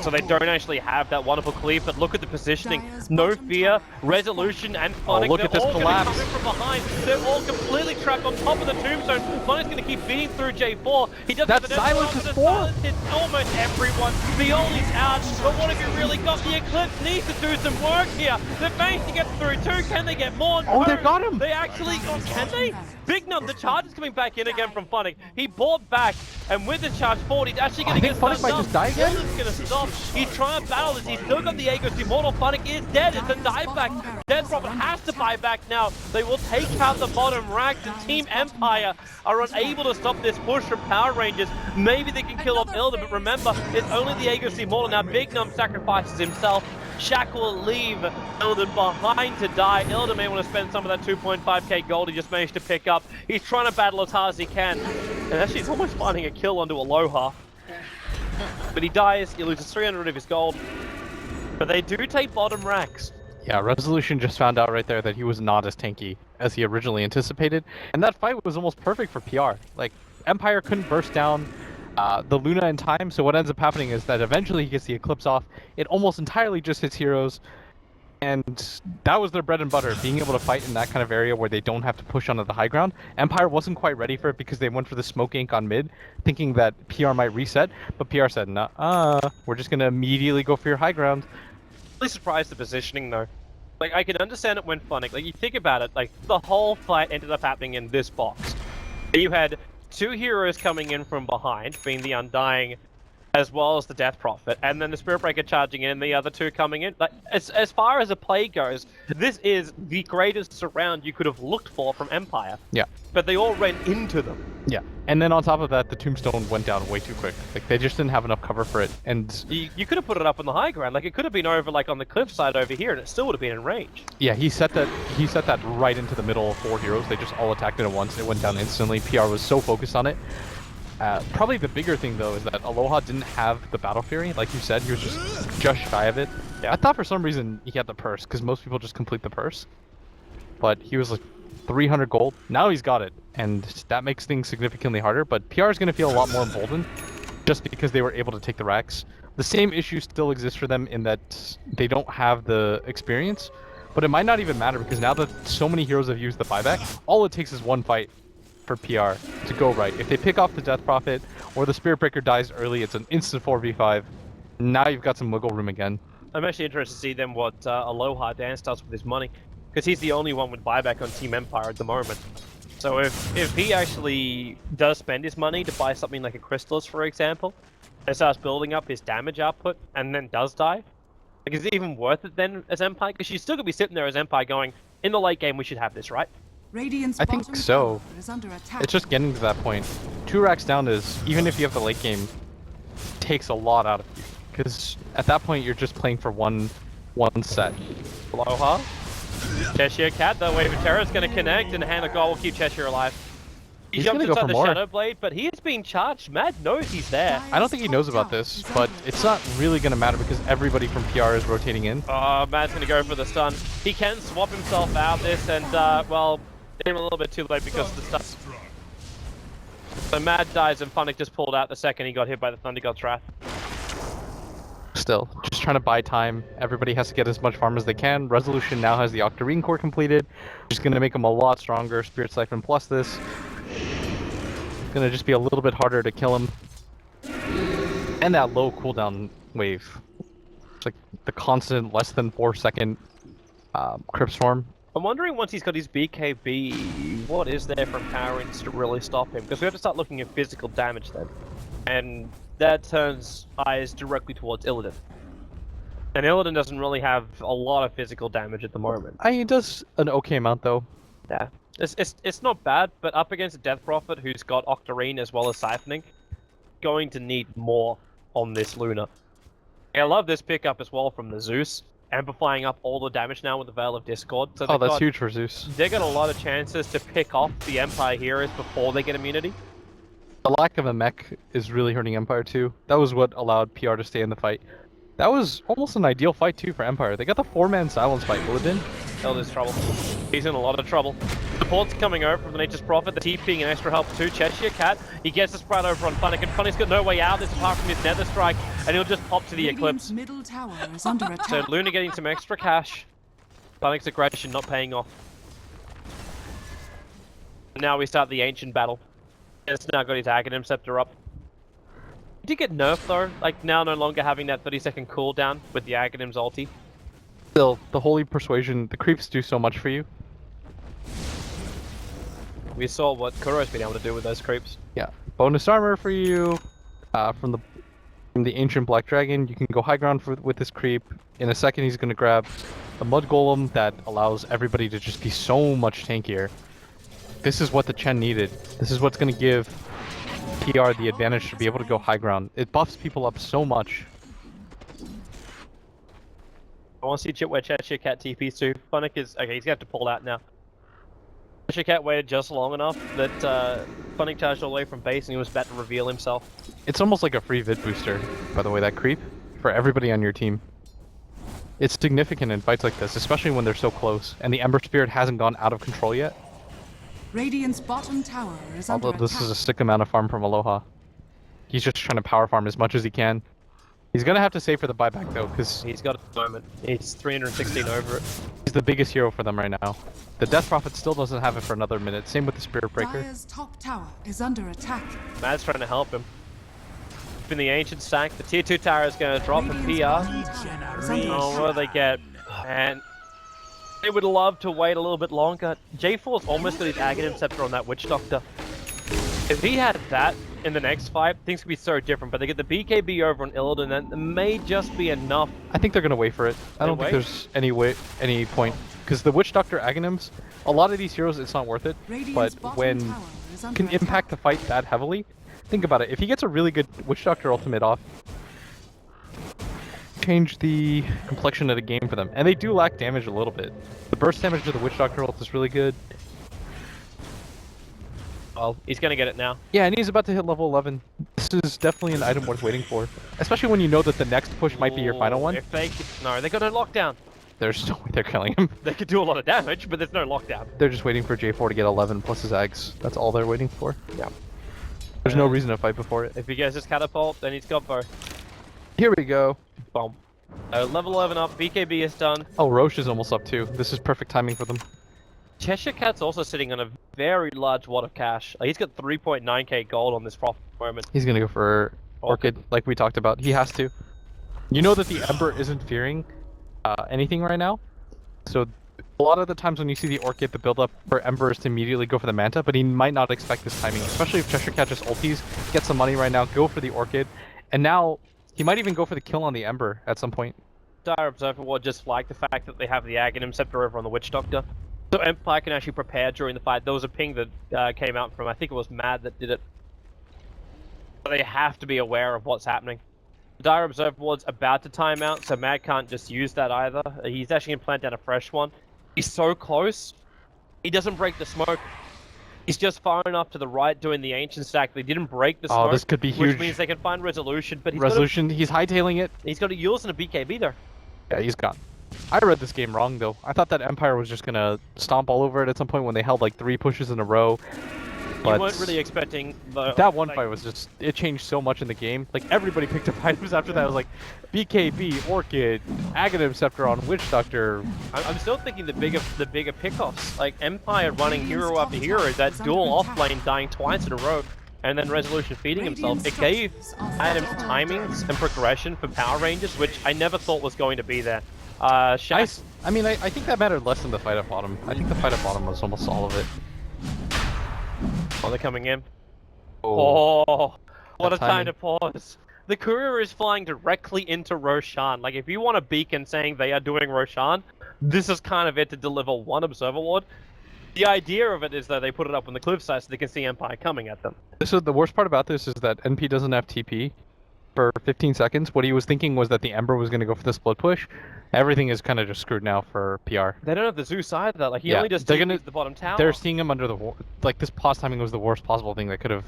C: So they don't actually have that wonderful cleave, but look at the positioning. No fear, resolution, and Phonic.
D: Look at this
C: all
D: collapse.
C: Coming from behind. They're all completely trapped on top of the tombstone. Phonic's going to keep beating through J4. He doesn't
D: That
C: have the
D: silence is 4.
C: It's almost everyone. Violi's out, but what have you really got? The Eclipse needs to do some work here. They've managed to get through 2. Can they get more?
D: Oh,
C: No.
D: they got him.
C: They actually, can they? Big Num, the charge is coming back in again from Phonic. He bought back, and with the charge forward, he's actually going to get
D: Phonic might just die again.
C: Ilden's going to stop. He's trying to battle this. He's still got the Aegis Immortal. Phonic is dead. It's a dieback. Death Prophet has to buy back now. They will take out the bottom rack. The Team Empire are unable to stop this push from Power Rangers. Maybe they can kill off Ilden, but remember, it's only the Aegis Immortal. Now Big Num sacrifices himself. Shaq will leave Ilden behind to die. Ilden may want to spend some of that 2.5k gold he just managed to pick up. He's trying to battle as hard as he can. And actually he's almost finding a kill onto Aloha. But he dies, he loses 300 of his gold. But they do take bottom racks.
D: Yeah, Resolution just found out right there that he was not as tanky as he originally anticipated. And that fight was almost perfect for PR. Like, Empire couldn't burst down the Luna in time, so what ends up happening is that eventually he gets the Eclipse off. It almost entirely just hits heroes, and that was their bread and butter, being able to fight in that kind of area where they don't have to push onto the high ground. Empire wasn't quite ready for it because they went for the smoke ink on mid, thinking that PR might reset, but PR said, nah, we're just gonna immediately go for your high ground.
C: Really surprised the positioning though. Like, I can understand it when Phonic, like, you think about it, like, the whole fight ended up happening in this box. You had 2 heroes coming in from behind, being the Undying as well as the Death Prophet, and then the Spirit Breaker charging in, and the other 2 coming in. Like, as far as a play goes, this is the greatest surround you could have looked for from Empire.
D: Yeah.
C: But they all ran into them.
D: Yeah, and then on top of that, the Tombstone went down way too quick. Like, they just didn't have enough cover for it, and...
C: You could have put it up on the high ground, like, it could have been over, like, on the cliff side over here, and it still would have been in range.
D: Yeah, he set that right into the middle of 4 heroes. They just all attacked it at once. It went down instantly. PR was so focused on it. Probably the bigger thing, though, is that Aloha didn't have the Battle Fury. Like you said, he was just shy of it. Yeah, I thought for some reason he had the purse, because most people just complete the purse. But he was like 300 gold. Now he's got it, and that makes things significantly harder. But PR is going to feel a lot more emboldened, just because they were able to take the racks. The same issue still exists for them in that they don't have the experience, but it might not even matter, because now that so many heroes have used the buyback, all it takes is one fight for PR to go right. If they pick off the Death Prophet or the Spirit Breaker dies early, it's an instant 4v5. Now you've got some wiggle room again.
C: I'm actually interested to see then what Aloha Dan does with his money, because he's the only one with buyback on Team Empire at the moment. So if he actually does spend his money to buy something like a Crystallis, for example, and starts building up his damage output and then does die, like, is it even worth it then as Empire? Because she's still going to be sitting there as Empire going, in the late game we should have this, right?
B: Radiant's
D: I think
B: bottom
D: so.
B: tower is under attack.
D: It's just getting to that point. 2 racks down is, even if you have the late game, takes a lot out of you. Because at that point you're just playing for one set.
C: Aloha. Cheshire Cat, the Wave of Terror is going to connect, and Hand of God will keep Cheshire alive. He
D: He's
C: jumped
D: gonna go
C: inside
D: for
C: the
D: more.
C: Shadow Blade, but he is being charged. Mad knows he's there.
D: I don't think he knows about this, but it's not really going to matter because everybody from PR is rotating in.
C: Mad's going to go for the stun. He can swap himself out this, and, well, came a little bit too late because of the stun. So Mad dies, and Phonic just pulled out the second he got hit by the Thunder God's Wrath.
D: Still, just trying to buy time. Everybody has to get as much farm as they can. Resolution now has the Octarine core completed, which is going to make him a lot stronger. Spirit Siphon plus this. Going to just be a little bit harder to kill him. And that low cooldown wave. It's like the constant less than 4 second Crypt Storm.
C: I'm wondering, once he's got his BKB, what is there from Power Rangers to really stop him? Because we have to start looking at physical damage then. And that turns eyes directly towards Illidan. And Illidan doesn't really have a lot of physical damage at the moment.
D: He does an okay amount though.
C: Yeah. It's not bad, but up against a Death Prophet who's got Octarine as well as Siphoning, going to need more on this Luna. I love this pickup as well from the Zeus, amplifying up all the damage now with the Veil of Discord. So
D: that's huge for Zeus.
C: They got a lot of chances to pick off the Empire heroes before they get immunity.
D: The lack of a mech is really hurting Empire too. That was what allowed PR to stay in the fight. That was almost an ideal fight too for Empire. They got the 4-man silence by Illidan,
C: Elder's trouble. He's in a lot of trouble. Support's coming over from the Nature's Prophet. The TPing and extra help too. Cheshire Cat. He gets the spread over on Funnick, and Funnick's got no way out this apart from his Nether Strike, and he'll just pop to the
B: Radiant's
C: Eclipse.
B: middle tower is under attack.
C: So Luna getting some extra cash. Funnick's aggression not paying off. Now we start the Ancient battle. It's now got his Aghanim Scepter up. He did get nerfed though, like now no longer having that 30-second cooldown with the Aghanim's ulti.
D: Still, the Holy Persuasion, the creeps do so much for you.
C: We saw what Kuro's been able to do with those creeps.
D: Yeah, bonus armor for you. From the Ancient Black Dragon, you can go high ground with this creep. In a second, he's gonna grab the Mud Golem that allows everybody to just be so much tankier. This is what the Chen needed. This is what's gonna give PR the advantage to be able to go high ground. It buffs people up so much.
C: I want to see where Cheshire Cat TPs to. Funnick is... Okay, he's going to have to pull out now. Cheshire Cat waited just long enough that Funnick charged all the way from base and he was about to reveal himself.
D: It's almost like a free vid booster, by the way, that creep, for everybody on your team. It's significant in fights like this, especially when they're so close, and the Ember Spirit hasn't gone out of control yet.
B: Radiant's bottom tower is under
D: Although this
B: attack.
D: is a sick amount of farm from Aloha. He's just trying to power farm as much as he can. He's gonna have to save for the buyback though, because
C: He's got it at the moment. He's 316 over it.
D: he's the biggest hero for them right now. The Death Prophet still doesn't have it for another minute. Same with the Spirit Breaker.
B: Dire's top tower is under attack.
C: Mad's trying to help him. In the Ancient stack, the tier 2 tower is going to drop for
B: Radiant's
C: PR.
B: bottom tower is under
C: Oh, what do they get? And they would love to wait a little bit longer. J4's almost got his Aghanim Scepter on that Witch Doctor. If he had that in the next fight, things could be so different. But they get the BKB over on Illidan, and it may just be enough.
D: I think they're gonna wait for it. I don't think there's any point, because the Witch Doctor Aghanims, a lot of these heroes, it's not worth it.
B: Radiant's
D: But
B: bottom
D: when
B: tower is under
D: can
B: attack.
D: impact the fight that heavily, think about it. If he gets a really good Witch Doctor ultimate off, change the complexion of the game for them. And they do lack damage a little bit. The burst damage to the Witch Doctor ult is really good.
C: Well, he's going to get it now.
D: Yeah, and he's about to hit level 11. This is definitely an item worth waiting for. Especially when you know that the next push might be your final one.
C: If they no, they got no lockdown.
D: There's no way they're killing him.
C: They could do a lot of damage, but there's no lockdown.
D: They're just waiting for J4 to get 11 plus his Ags. That's all they're waiting for.
C: Yeah.
D: There's no reason to fight before it.
C: If he gets his catapult, then he's got both.
D: Here we go.
C: Boom. Level 11 up, BKB is done.
D: Oh, Roche is almost up too. This is perfect timing for them.
C: Cheshire Cat's also sitting on a very large wad of cash. He's got 3.9k gold on this profit moment.
D: He's gonna go for Orchid, like we talked about. He has to. You know that the Ember isn't fearing anything right now. So a lot of the times when you see the Orchid, the build up for Ember is to immediately go for the Manta, but he might not expect this timing, especially if Cheshire Cat just ulties, get some money right now, go for the Orchid, and now he might even go for the kill on the Ember at some point.
C: Dire Observer will just flag the fact that they have the Aghanim Scepter over on the Witch Doctor. So Empire can actually prepare during the fight. There was a ping that came out from, I think it was Mad that did it. But they have to be aware of what's happening. The Dire Observer Ward's about to time out, so Mad can't just use that either. He's actually going to plant down a fresh one. He's so close, he doesn't break the smoke. He's just far enough to the right doing the Ancient stack. They didn't break the smoke.
D: Oh, this could be huge.
C: Which means they can find Resolution, but
D: He's hightailing it.
C: He's got a Yules and a BKB there.
D: Yeah, he's gone. I read this game wrong though. I thought that Empire was just gonna stomp all over it at some point when they held like 3 pushes in a row. But
C: You weren't really expecting the...
D: that one fight was just, it changed so much in the game. Like everybody picked up items after that. It was like BKB, Orchid, Aghanim Scepter on Witch Doctor.
C: I'm still thinking the bigger pickoffs. Like Empire running hero after hero, that dual off lane dying twice in a row, and then Resolution feeding himself. It gave Adams timings and progression for Power Rangers, which I never thought was going to be there.
D: I mean, I think that mattered less than the fight at bottom. I think the fight at bottom was almost all of it.
C: Oh, they're coming in.
D: Oh,
C: Oh, what a time
D: timing.
C: to pause. The courier is flying directly into Roshan. Like, if you want a beacon saying they are doing Roshan, this is kind of it to deliver one Observer Ward. The idea of it is that they put it up on the cliffside so they can see Empire coming at them.
D: So the worst part about this is that NP doesn't have TP for 15 seconds. What he was thinking was that the Ember was going to go for the split push. Everything is kind of just screwed now for PR.
C: They don't have the Zeus either. Like, he
D: Yeah,
C: only just
D: they're
C: TP'd
D: gonna-
C: the bottom tower.
D: They're seeing him under the like this pause timing was the worst possible thing that could have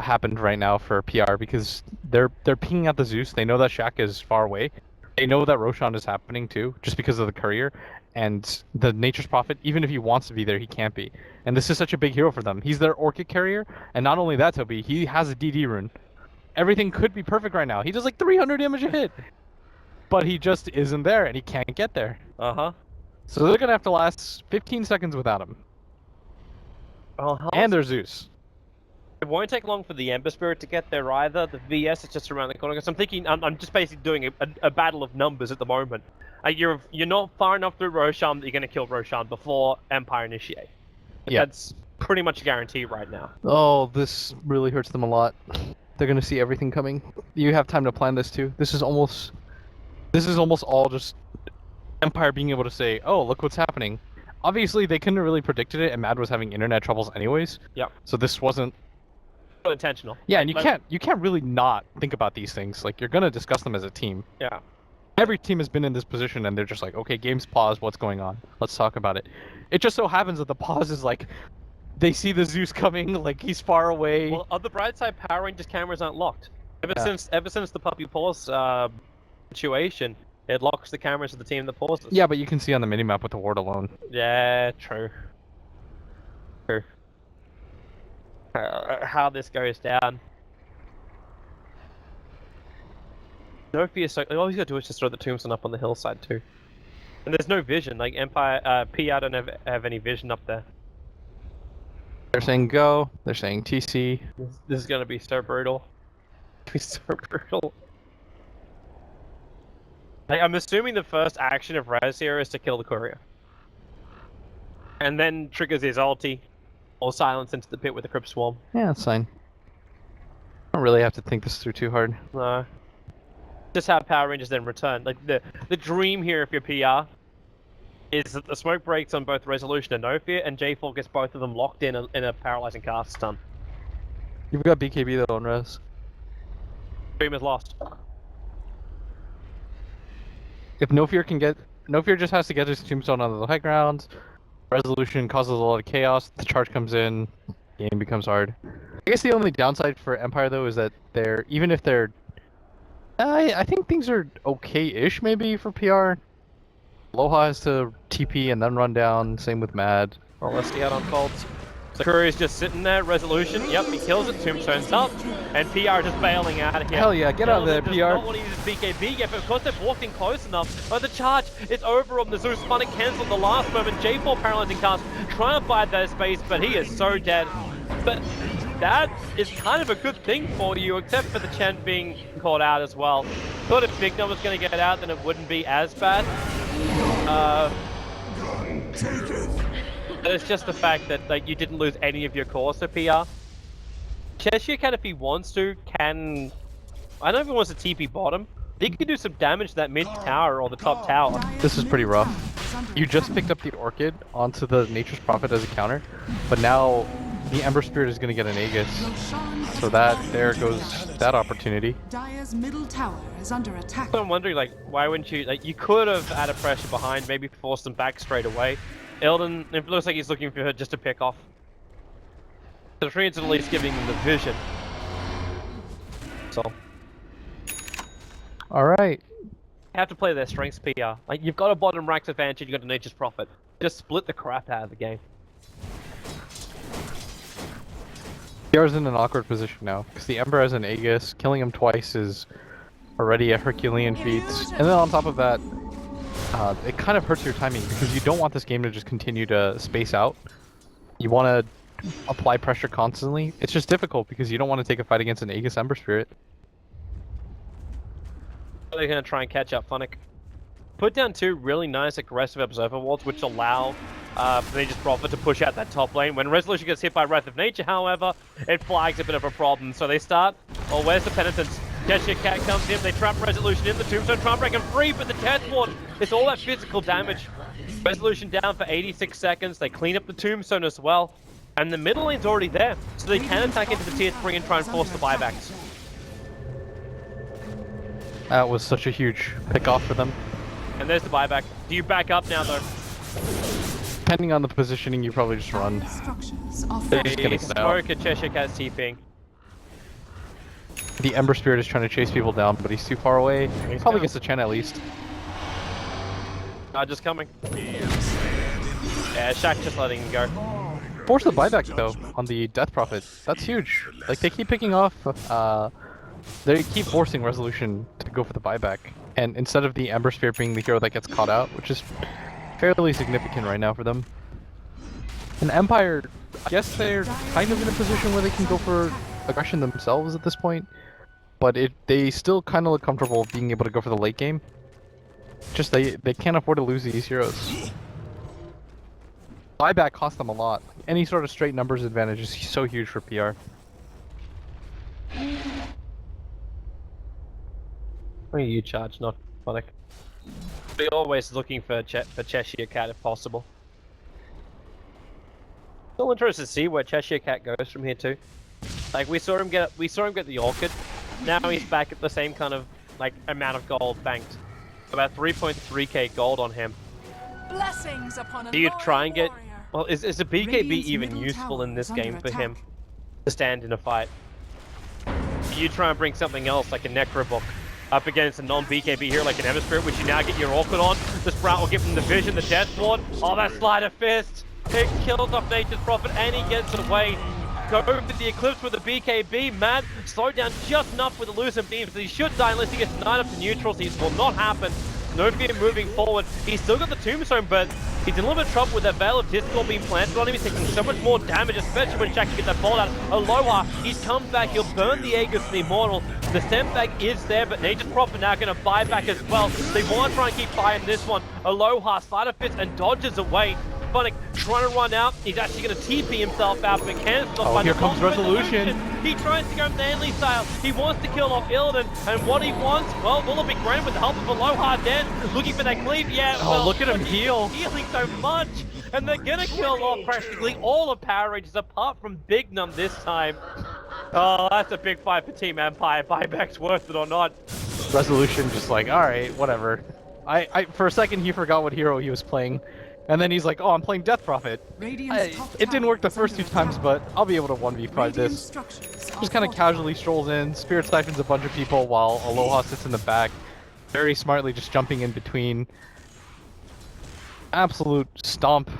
D: happened right now for PR because they're pinging out the Zeus. They know that Shaq is far away. They know that Roshan is happening too, just because of the courier. and the Nature's Prophet, even if he wants to be there, he can't be. And this is such a big hero for them. He's their Orchid carrier, and not only that, Toby, he has a DD rune. Everything could be perfect right now. He does like 300 damage a hit. But he just isn't there, and he can't get there.
C: Uh-huh.
D: So they're gonna have to last 15 seconds without him.
C: Well,
D: And there's Zeus.
C: it won't take long for the Ember Spirit to get there either. The VS is just around the corner. So I'm thinking, I'm just basically doing a battle of numbers at the moment. You're not far enough through Roshan that you're going to kill Roshan before Empire initiate.
D: Yeah.
C: That's pretty much a guarantee right now.
D: Oh, this really hurts them a lot. They're gonna see everything coming. You have time to plan this too. This is almost all just Empire being able to say, "Oh, look what's happening." Obviously, they couldn't have really predicted it, and Mad was having internet troubles anyways.
C: Yeah.
D: So this wasn't.
C: Intentional.
D: Yeah, and you can't really not think about these things. Like, you're gonna discuss them as a team.
C: Yeah.
D: Every team has been in this position, and they're just like, "Okay, game's paused. What's going on? Let's talk about it." It just so happens that the pause is like, they see the Zeus coming, like he's far away.
C: Well, on the bright side, Power Rangers cameras aren't locked. Ever since the puppy pause situation, it locks the cameras of the team that pauses.
D: Yeah, but you can see on the minimap with the ward alone.
C: Yeah, true. True. How this goes down. Nofi is so. All he's got to do is just throw the tombstone up on the hillside too. And there's no vision. Like Empire, PR don't have any vision up there.
D: They're saying go. They're saying TC.
C: This is gonna be so brutal. Be so brutal. Like, I'm assuming the first action of Raz here is to kill the courier. And then triggers his ulti, or silence into the pit with the Crypt Swarm.
D: Yeah, that's fine. I don't really have to think this through too hard.
C: No. Just have Power Rangers then return. Like, the dream here if you're PR is that the smoke breaks on both Resolution and No Fear, and J4 gets both of them locked in a paralyzing cast stun.
D: You've got BKB though on Res.
C: Dream is lost.
D: If No Fear just has to get his tombstone onto the high ground. Resolution causes a lot of chaos. The charge comes in. Game becomes hard. I guess the only downside for Empire though is that even if they're, I think things are okay-ish maybe for PR. Aloha has to TP and then run down. Same with Mad.
C: Well, let's see how it unfolds. So Courier's just sitting there, Resolution, yep, he kills it, Tombstone's up, and PR just bailing out of here.
D: Hell yeah, get out of there, PR.
C: Not want to use his BKB yet, but of course they've walked in close enough. But the charge is over on the Zeus. Funnick cancelled the last moment. J4 paralyzing cast, trying to buy that space, but he is so dead. But that is kind of a good thing for you, except for the Chen being called out as well. Thought if Big Numb was going to get out, then it wouldn't be as bad. But it's just the fact that like you didn't lose any of your cores to PR. Cheshire can, if he wants to, I don't know if he wants to TP bottom. He can do some damage to that mid tower or the top tower.
D: This is pretty rough. You just picked up the Orchid onto the Nature's Prophet as a counter, but now the Ember Spirit is going to get an Aegis. So there goes that opportunity.
B: Dire's middle tower is under attack.
C: So I'm wondering, like, why wouldn't you, like, you could have added pressure behind, maybe force them back straight away. Eldon, it looks like he's looking for her just to pick off. The Treants at least giving him the vision. So.
D: Alright.
C: You have to play their strengths, PR. Like, you've got a bottom ranks advantage, you've got a Nature's Prophet. Just split the crap out of the game.
D: PR's in an awkward position now, because the Ember has an Aegis. Killing him twice is already a Herculean feat. And then on top of that, it kind of hurts your timing, because you don't want this game to just continue to space out. You want to apply pressure constantly. It's just difficult, because you don't want to take a fight against an Aegis Ember Spirit.
C: They're going to try and catch up Funnick. Put down two really nice aggressive observer wards, which allow Nature's Prophet to push out that top lane. When Resolution gets hit by Wrath of Nature, however, it flags a bit of a problem. So they start, oh, where's the Penitence? Cheshire Cat comes in, they trap Resolution in the Tombstone, try and break him free, but the Death Ward, it's all that physical damage. Resolution down for 86 seconds, they clean up the Tombstone as well. And the middle lane's already there, so they can attack into the tier 3 and try and force the buybacks.
D: That was such a huge pick-off for them.
C: And there's the buyback. Do you back up now, though?
D: Depending on the positioning, you probably just run.
B: Structures are
C: The
B: fragile.
C: smoke at Cheshire Cat's TPing.
D: The Ember Spirit is trying to chase people down, but he's too far away. He probably gets a Chen at least.
C: Just coming. Yeah, Shaq just letting him go.
D: Force the buyback though on the Death Prophet. That's huge. Like they keep picking off. They keep forcing Resolution to go for the buyback, and instead of the Ember Sphere being the hero that gets caught out, which is fairly significant right now for them. And Empire, I guess they're kind of in a position where they can go for aggression themselves at this point, but they still kind of look comfortable being able to go for the late game. Just they can't afford to lose these heroes. Buyback costs them a lot. Any sort of straight numbers advantage is so huge for PR.
C: Where are you charge, not Phonic? We're always looking for Cheshire Cat if possible. Still interested to see where Cheshire Cat goes from here too. Like we saw him get the Orchid. Now he's back at the same kind of like amount of gold banked. About 3.3k gold on him.
B: Blessings upon a
C: Do you try and get?
B: warrior.
C: Well, is a BKB even useful in this game for him to stand in a fight? Do you try and bring something else like a Necrobook up against a non-BKB hero like an Ember Spirit, which you now get your Orchid on? The Sprout will give him the Vision, the Death Ward. Oh, that Slider Fist! It kills off Nature's Prophet and he gets away. Go for the Eclipse with the BKB, man. Slow down just enough with the Lucent Beams. He should die unless he gets 9 up to neutral, so it will not happen. No fear moving forward. He's still got the Tombstone, but he's in a little bit of trouble with that Veil of Discord being planted on him. He's taking so much more damage, especially when Jack can get that ball out. Aloha, he's come back. He'll burn the Aegis to the Immortal. The sandbag is there, but Nature's Prophet now going to buy back as well. They want to try and keep fighting this one. Aloha, Slider Fist, and dodges away. Phonic trying to run out. He's actually going to TP himself out, but can't stop.
D: Oh, here comes Resolution.
C: He tries to go Manly style. He wants to kill off Illidan, and what he wants, well, will it be granted with the help of Aloha then? Looking for that cleave, yeah.
D: Oh,
C: well,
D: look at him heal.
C: Healing so much, and they're going to kill off practically all the Power Rangers apart from Big Num this time. Oh, that's a big fight for Team Empire. Buyback's worth it or not.
D: Resolution just like, alright, whatever. I for a second he forgot what hero he was playing. And then he's like, oh, I'm playing Death Prophet. It didn't work the first 2 times, but I'll be able to 1v5 this. Just kind of casually strolls in, Spirit Siphons a bunch of people while Aloha sits in the back. Very smartly just jumping in between. Absolute stomp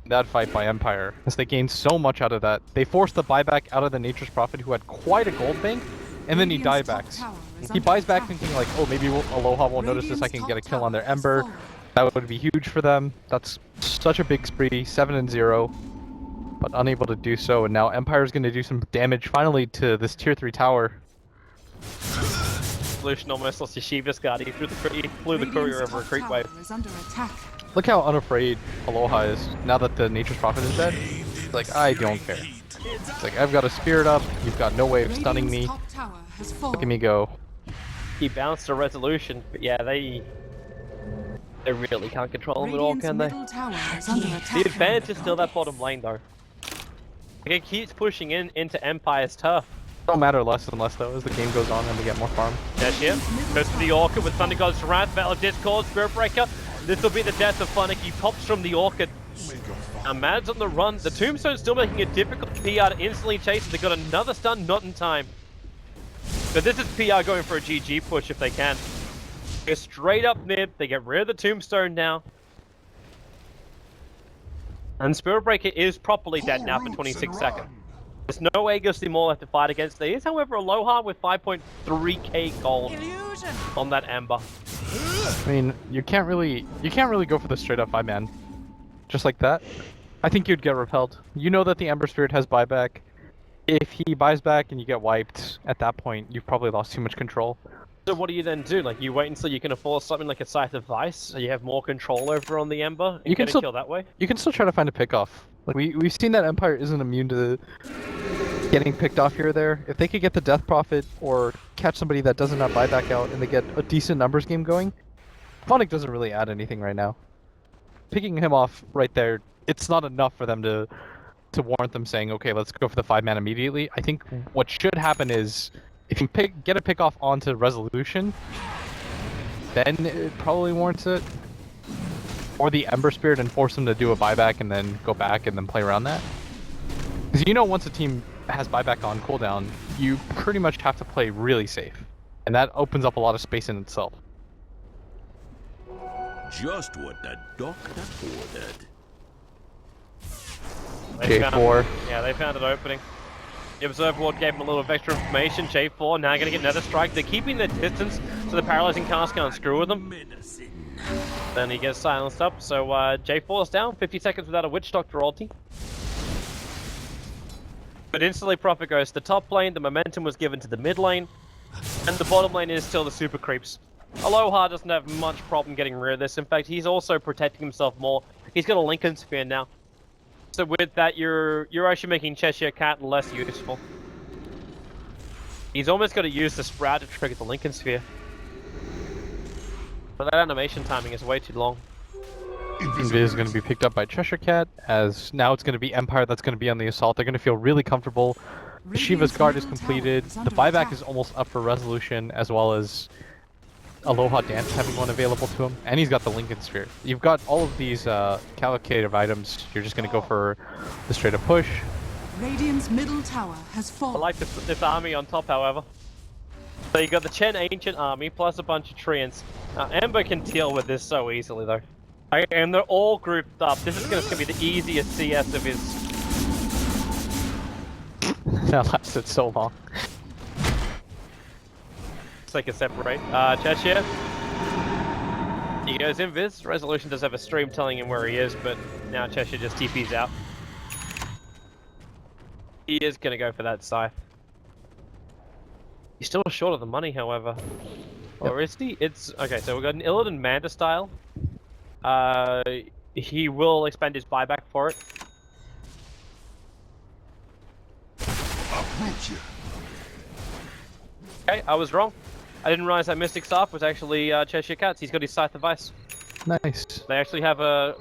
D: that fight by Empire, as they gained so much out of that. They forced the buyback out of the Nature's Prophet, who had quite a gold bank, and then he diebacks. He buys back thinking like, oh, maybe Aloha won't notice this, I can get a kill on their Ember. That would be huge for them. That's such a big spree, 7-0, but unable to do so. And now Empire's going to do some damage finally to this tier 3 tower.
C: Solution almost lost his Shiva's guard. He flew the courier over a creep wave.
D: Look how unafraid Aloha is now that the Nature's Prophet is dead. It's like, I don't care. It's like, I've got a Spirit up, you've got no way of stunning me. Look at me go.
C: He bounced a Resolution, but yeah, they really can't control him at all, can they? The advantage is still that bottom lane, though. Like, it keeps pushing into Empire's turf.
D: Don't matter less and less, though, as the game goes on and we get more farm.
C: That's him. Goes to the Orchid with Thunder God's Wrath, Veil of Discord, Spirit Breaker. This will be the death of Phonic. He pops from the Orchid. Now, Mad's on the run. The Tombstone's still making it difficult for PR to instantly chase. They got another stun, not in time. But this is PR going for a GG push if they can. Go straight up mid, they get rid of the Tombstone now. And Spirit Breaker is properly dead now for 26 seconds. There's no Aegis anymore left to fight against. There is, however, Aloha with 5.3k gold on that Ember.
D: I mean, you can't really go for the straight up 5-man. Just like that. I think you'd get repelled. You know that the Ember Spirit has buyback. If he buys back and you get wiped, at that point, you've probably lost too much control.
C: So what do you then do? Like, you wait until you can afford something like a Scythe of Vice, so you have more control over on the Ember, and
D: you can
C: get a
D: still
C: kill that way?
D: You can still try to find a pick off. Like, we've seen that Empire isn't immune to getting picked off here or there. If they could get the Death Prophet or catch somebody that doesn't have buyback out and they get a decent numbers game going, Phonic doesn't really add anything right now. Picking him off right there, it's not enough for them to warrant them saying, okay, let's go for the 5-man immediately. I think what should happen is, if you get a pick off onto Resolution, then it probably warrants it. Or the Ember Spirit and force them to do a buyback and then go back and then play around that. Because you know once a team has buyback on cooldown, you pretty much have to play really safe. And that opens up a lot of space in itself.
A: Just what the doctor ordered.
D: J4.
C: Yeah, they found an opening. The observer ward gave him a little bit of extra information. J4 now going to get another strike. They're keeping their distance so the paralyzing cast can't screw with them. Then he gets silenced up. So J4 is down. 50 seconds without a Witch Doctor ulti. But instantly Profit goes to the top lane. The momentum was given to the mid lane. And the bottom lane is still the super creeps. Aloha doesn't have much problem getting rid of this. In fact, he's also protecting himself more. He's got a Lincoln Sphere now. So with that, you're actually making Cheshire Cat less useful. He's almost got to use the Sprout to trigger the Lincoln Sphere. But that animation timing is way too long.
D: Invis is going to be picked up by Cheshire Cat, as now it's going to be Empire that's going to be on the assault. They're going to feel really comfortable. Shiva's guard is completed. The buyback is almost up for resolution, as well as Aloha Dance having one available to him, and he's got the Lincoln Sphere. You've got all of these calculative items. You're just going to go for the straight up push.
B: Radiant's middle tower has fallen.
C: I like this army on top, however. So you got the Chen Ancient army plus a bunch of treants. Ember can deal with this so easily, though. And they're all grouped up. This is going to be the easiest CS of his.
D: That lasted so long.
C: So they can separate. Cheshire. He goes invis. Resolution does have a stream telling him where he is, but now Cheshire just TP's out. He is going to go for that scythe. He's still short of the money, however. Or is he? It's okay. So we've got an Illidan Manta style. He will expend his buyback for it. Okay, I was wrong. I didn't realize that Mystic Staff was actually Cheshire Cats. He's got his Scythe of Ice.
D: Nice.
C: They actually have a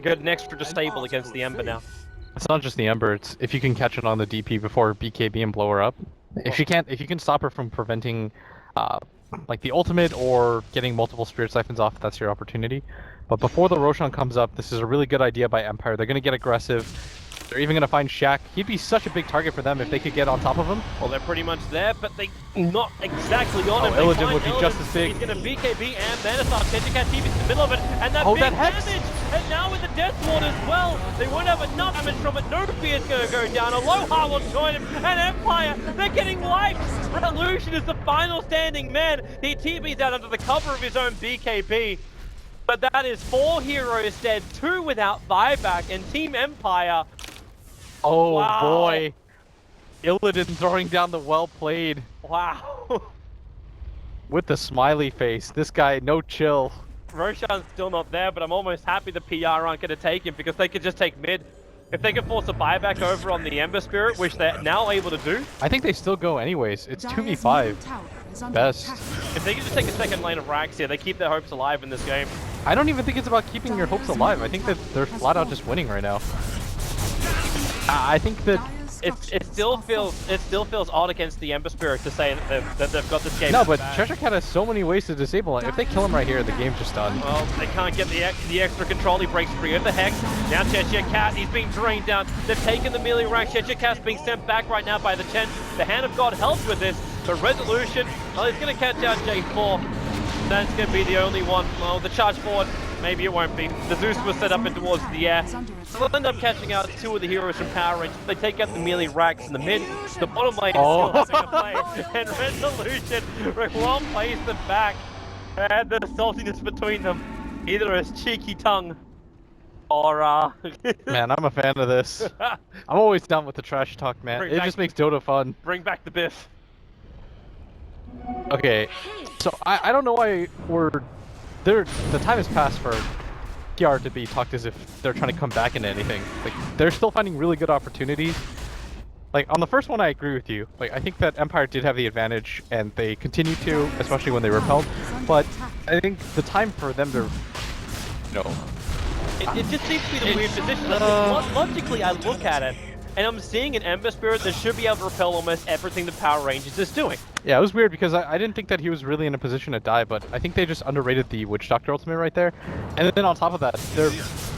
C: good extra stable against the Ember now.
D: It's not just the Ember, it's if you can catch it on the DP before BKB and blow her up. If you can stop her from preventing like the ultimate or getting multiple Spirit Siphons off, that's your opportunity. But before the Roshan comes up, this is a really good idea by Empire. They're going to get aggressive. They're even going to find Shaq. He'd be such a big target for them if they could get on top of him.
C: Well, they're pretty much there, but they not exactly on him.
D: Illidan would be just as big.
C: He's going to BKB and Manasar. Cheshire Cat TV's in the middle of it, and that big damage! And now with the Death Ward as well, they won't have enough damage from it. No fear is going to go down. Aloha will join him, and Empire, they're getting wiped! Revolution is the final standing man. He TV's out under the cover of his own BKB. But that is 4 heroes dead, 2 without buyback, and Team Empire.
D: Oh
C: wow.
D: Boy. Illidan throwing down the well played.
C: Wow.
D: With the smiley face. This guy, no chill.
C: Roshan's still not there, but I'm almost happy the PR aren't going to take him because they could just take mid. If they can force a buyback over on the Ember Spirit, which they're now able to do.
D: I think they still go anyways. It's 2v5. Best.
C: If they can just take a second lane of Rax here, they keep their hopes alive in this game.
D: I don't even think it's about keeping your hopes alive. I think that they're flat out just winning right now. I think that
C: it still feels odd against the Ember Spirit to say that they've got this game.
D: No, but Cheshire Cat has so many ways to disable it. If they kill him right here, the game's just done.
C: Well, they can't get the extra control. He breaks free of the Hex. Now Cheshire Cat, he's being drained down. They've taken the melee rank. Cheshire Cat's being sent back right now by the Chen. The Hand of God helps with this. But Resolution, well, he's going to catch out J4. That's going to be the only one. Well, the charge forward, maybe it won't be. The Zeus was set up in towards the air. So they'll end up catching out 2 of the heroes from Power Range. They take out the melee racks in the mid. The bottom lane is still having to play. And Resolution, Raquan plays them back. And the saltiness between them. Either his cheeky tongue or
D: Man, I'm a fan of this. I'm always down with the trash talk, man. It just makes Dota fun.
C: Bring back the Biff.
D: Okay, so I don't know why the time has passed for PR to be talked as if they're trying to come back into anything. Like, they're still finding really good opportunities. Like, on the first one, I agree with you. Like, I think that Empire did have the advantage, and they continue to, especially when they repelled. But I think the time for them to,
C: It just seems to be the weird position. Logically, I look at it, and I'm seeing an Ember Spirit that should be able to repel almost everything the Power Rangers is doing.
D: Yeah, it was weird because I didn't think that he was really in a position to die, but I think they just underrated the Witch Doctor ultimate right there. And then on top of that, their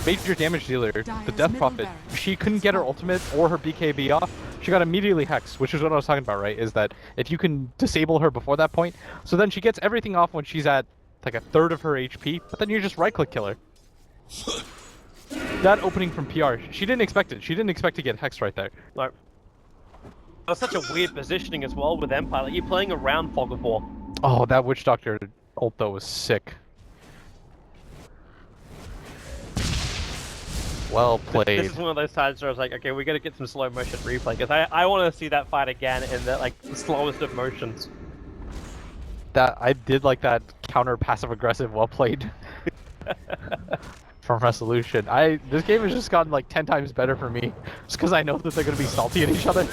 D: major damage dealer, the Death Prophet, she couldn't get her ultimate or her BKB off. She got immediately hexed, which is what I was talking about, right? Is that if you can disable her before that point, so then she gets everything off when she's at like a third of her HP, but then you just right-click kill her. That opening from PR, she didn't expect it. She didn't expect to get hexed right there.
C: Like, that's such a weird positioning as well with Empire. Like, you're playing around Fog of War.
D: Oh, that Witch Doctor ult though was sick. Well played.
C: This is one of those times where I was like, okay, we gotta get some slow motion replay, because I want to see that fight again in the, like, the slowest of motions.
D: That I did like that counter passive aggressive well played from Resolution. This game has just gotten like 10 times better for me, just because I know that they're gonna be salty at each other.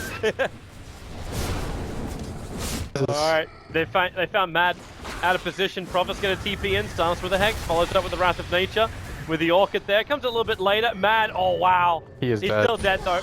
C: Alright, they found Mad out of position. Prophet's gonna TP in, starts with a Hex, follows up with the Wrath of Nature. With the Orchid there, comes a little bit later. Mad, oh wow. He's
D: dead.
C: Still dead though.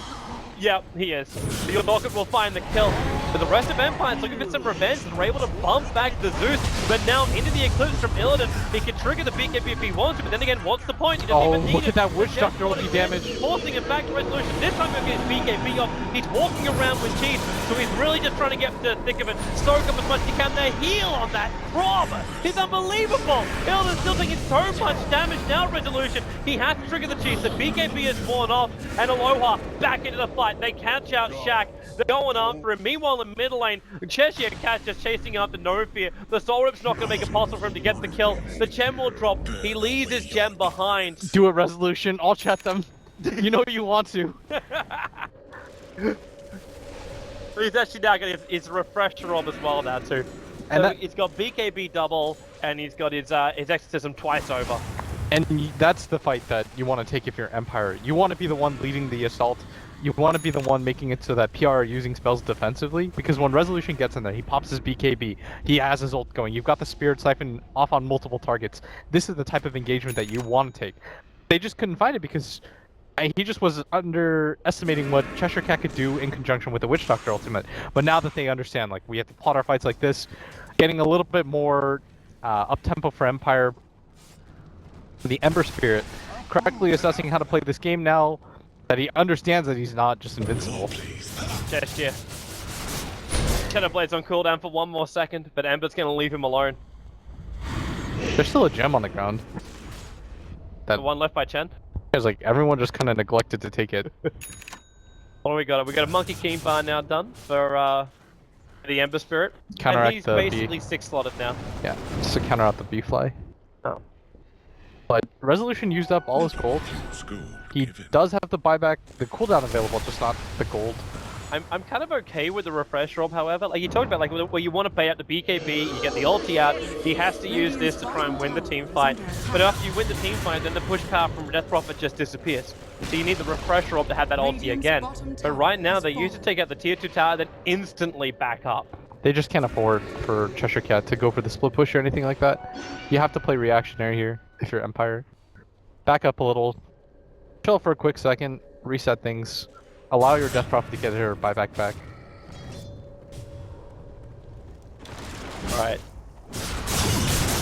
C: Yep, he is. The Orchid will find the kill. But the rest of Empire's looking for some revenge, and they're able to bump back the Zeus. But now into the Eclipse from Illidan. He can trigger the BKB if he wants to, but then again, what's the point? He doesn't even need
D: look
C: it.
D: at that Witch Doctor ulti damage.
C: Forcing him back to Resolution. This time he'll get his BKB off. He's walking around with cheese, so he's really just trying to get to the thick of it. Soak up as much as he can. The heal on that Prob is unbelievable. Illidan's still taking so much damage now, Resolution. He has to trigger the cheese. The BKB is worn off, and Aloha back into the fight. They catch out Shaq. They're going after him. Meanwhile, in the mid lane, Cheshire Cat just chasing after No Fear. The Soul Rip's not going to make it possible for him to get the kill. The gem will drop. He leaves his gem behind.
D: Do it, Resolution. I'll chat them. You know you want to.
C: He's actually now got his refresher rob as well now too.
D: And
C: so he's got BKB double, and he's got his exorcism twice over.
D: And that's the fight that you want to take if you're Empire. You want to be the one leading the assault. You want to be the one making it so that PR are using spells defensively, because when Resolution gets in there, he pops his BKB, he has his ult going, you've got the Spirit Siphon off on multiple targets. This is the type of engagement that you want to take. They just couldn't find it because he just was underestimating what Cheshire Cat could do in conjunction with the Witch Doctor ultimate. But now that they understand, like, we have to plot our fights like this, getting a little bit more up-tempo for Empire, the Ember Spirit, correctly assessing how to play this game now, that he understands that he's not just invincible.
C: Cheshire. Shadow Blade's on cooldown for 1 more second, but Ember's gonna leave him alone.
D: There's still a gem on the ground.
C: The one left by Chen.
D: Because like everyone just kind of neglected to take it.
C: What do we got? We got a Monkey King bar now done for the Ember Spirit.
D: Counteract
C: and he's
D: the
C: basically 6 slotted now.
D: Yeah, just to counter out the B-Fly.
C: Oh.
D: But Resolution used up all his gold. He does have the buyback, the cooldown available, just not the gold.
C: I'm kind of okay with the refresh rob, however. Like you talked about, like where you want to pay out the BKB, you get the ulti out. He has to use this to try and win the team fight. But after you win the team fight, then the push power from Death Prophet just disappears. So you need the refresh rob to have that ulti again. But right now they use to take out the tier 2 tower, then instantly back up.
D: They just can't afford for Cheshire Cat to go for the split push or anything like that. You have to play reactionary here if you're Empire. Back up a little, chill for a quick second, reset things. Allow your Death Prophet to get her buyback back.
C: Alright.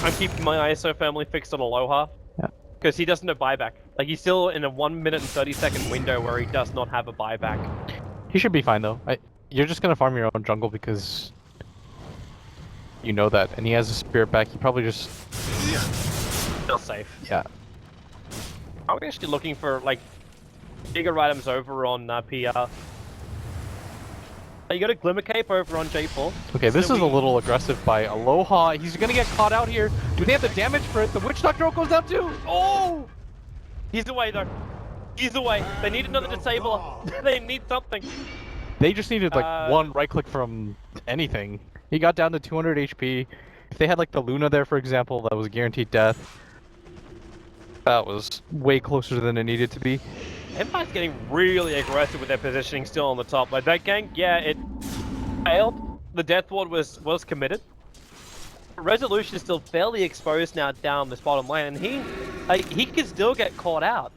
C: I'm keeping my ISO firmly fixed on Aloha.
D: Yeah.
C: Because he doesn't have buyback. Like he's still in a 1 minute and 30-second window where he does not have a buyback.
D: He should be fine though. You're just gonna farm your own jungle because you know that, and he has a spirit back. He probably just
C: Still safe.
D: yeah.
C: I'm actually looking for like bigger items over on PR. You got a Glimmer Cape over on J4.
D: Okay, this is a little aggressive by Aloha. He's gonna get caught out here. Do they have the damage for it? The Witch Doctor goes down too. Oh!
C: He's away though. He's away. They need another disabler. They need something.
D: They just needed like one right click from anything. He got down to 200 HP. If they had like the Luna there, for example, that was guaranteed death. That was way closer than it needed to be.
C: Empire's getting really aggressive with their positioning still on the top. Like that gank, yeah, it failed. The Death Ward was committed. Resolution is still fairly exposed now down this bottom lane, and he can still get caught out.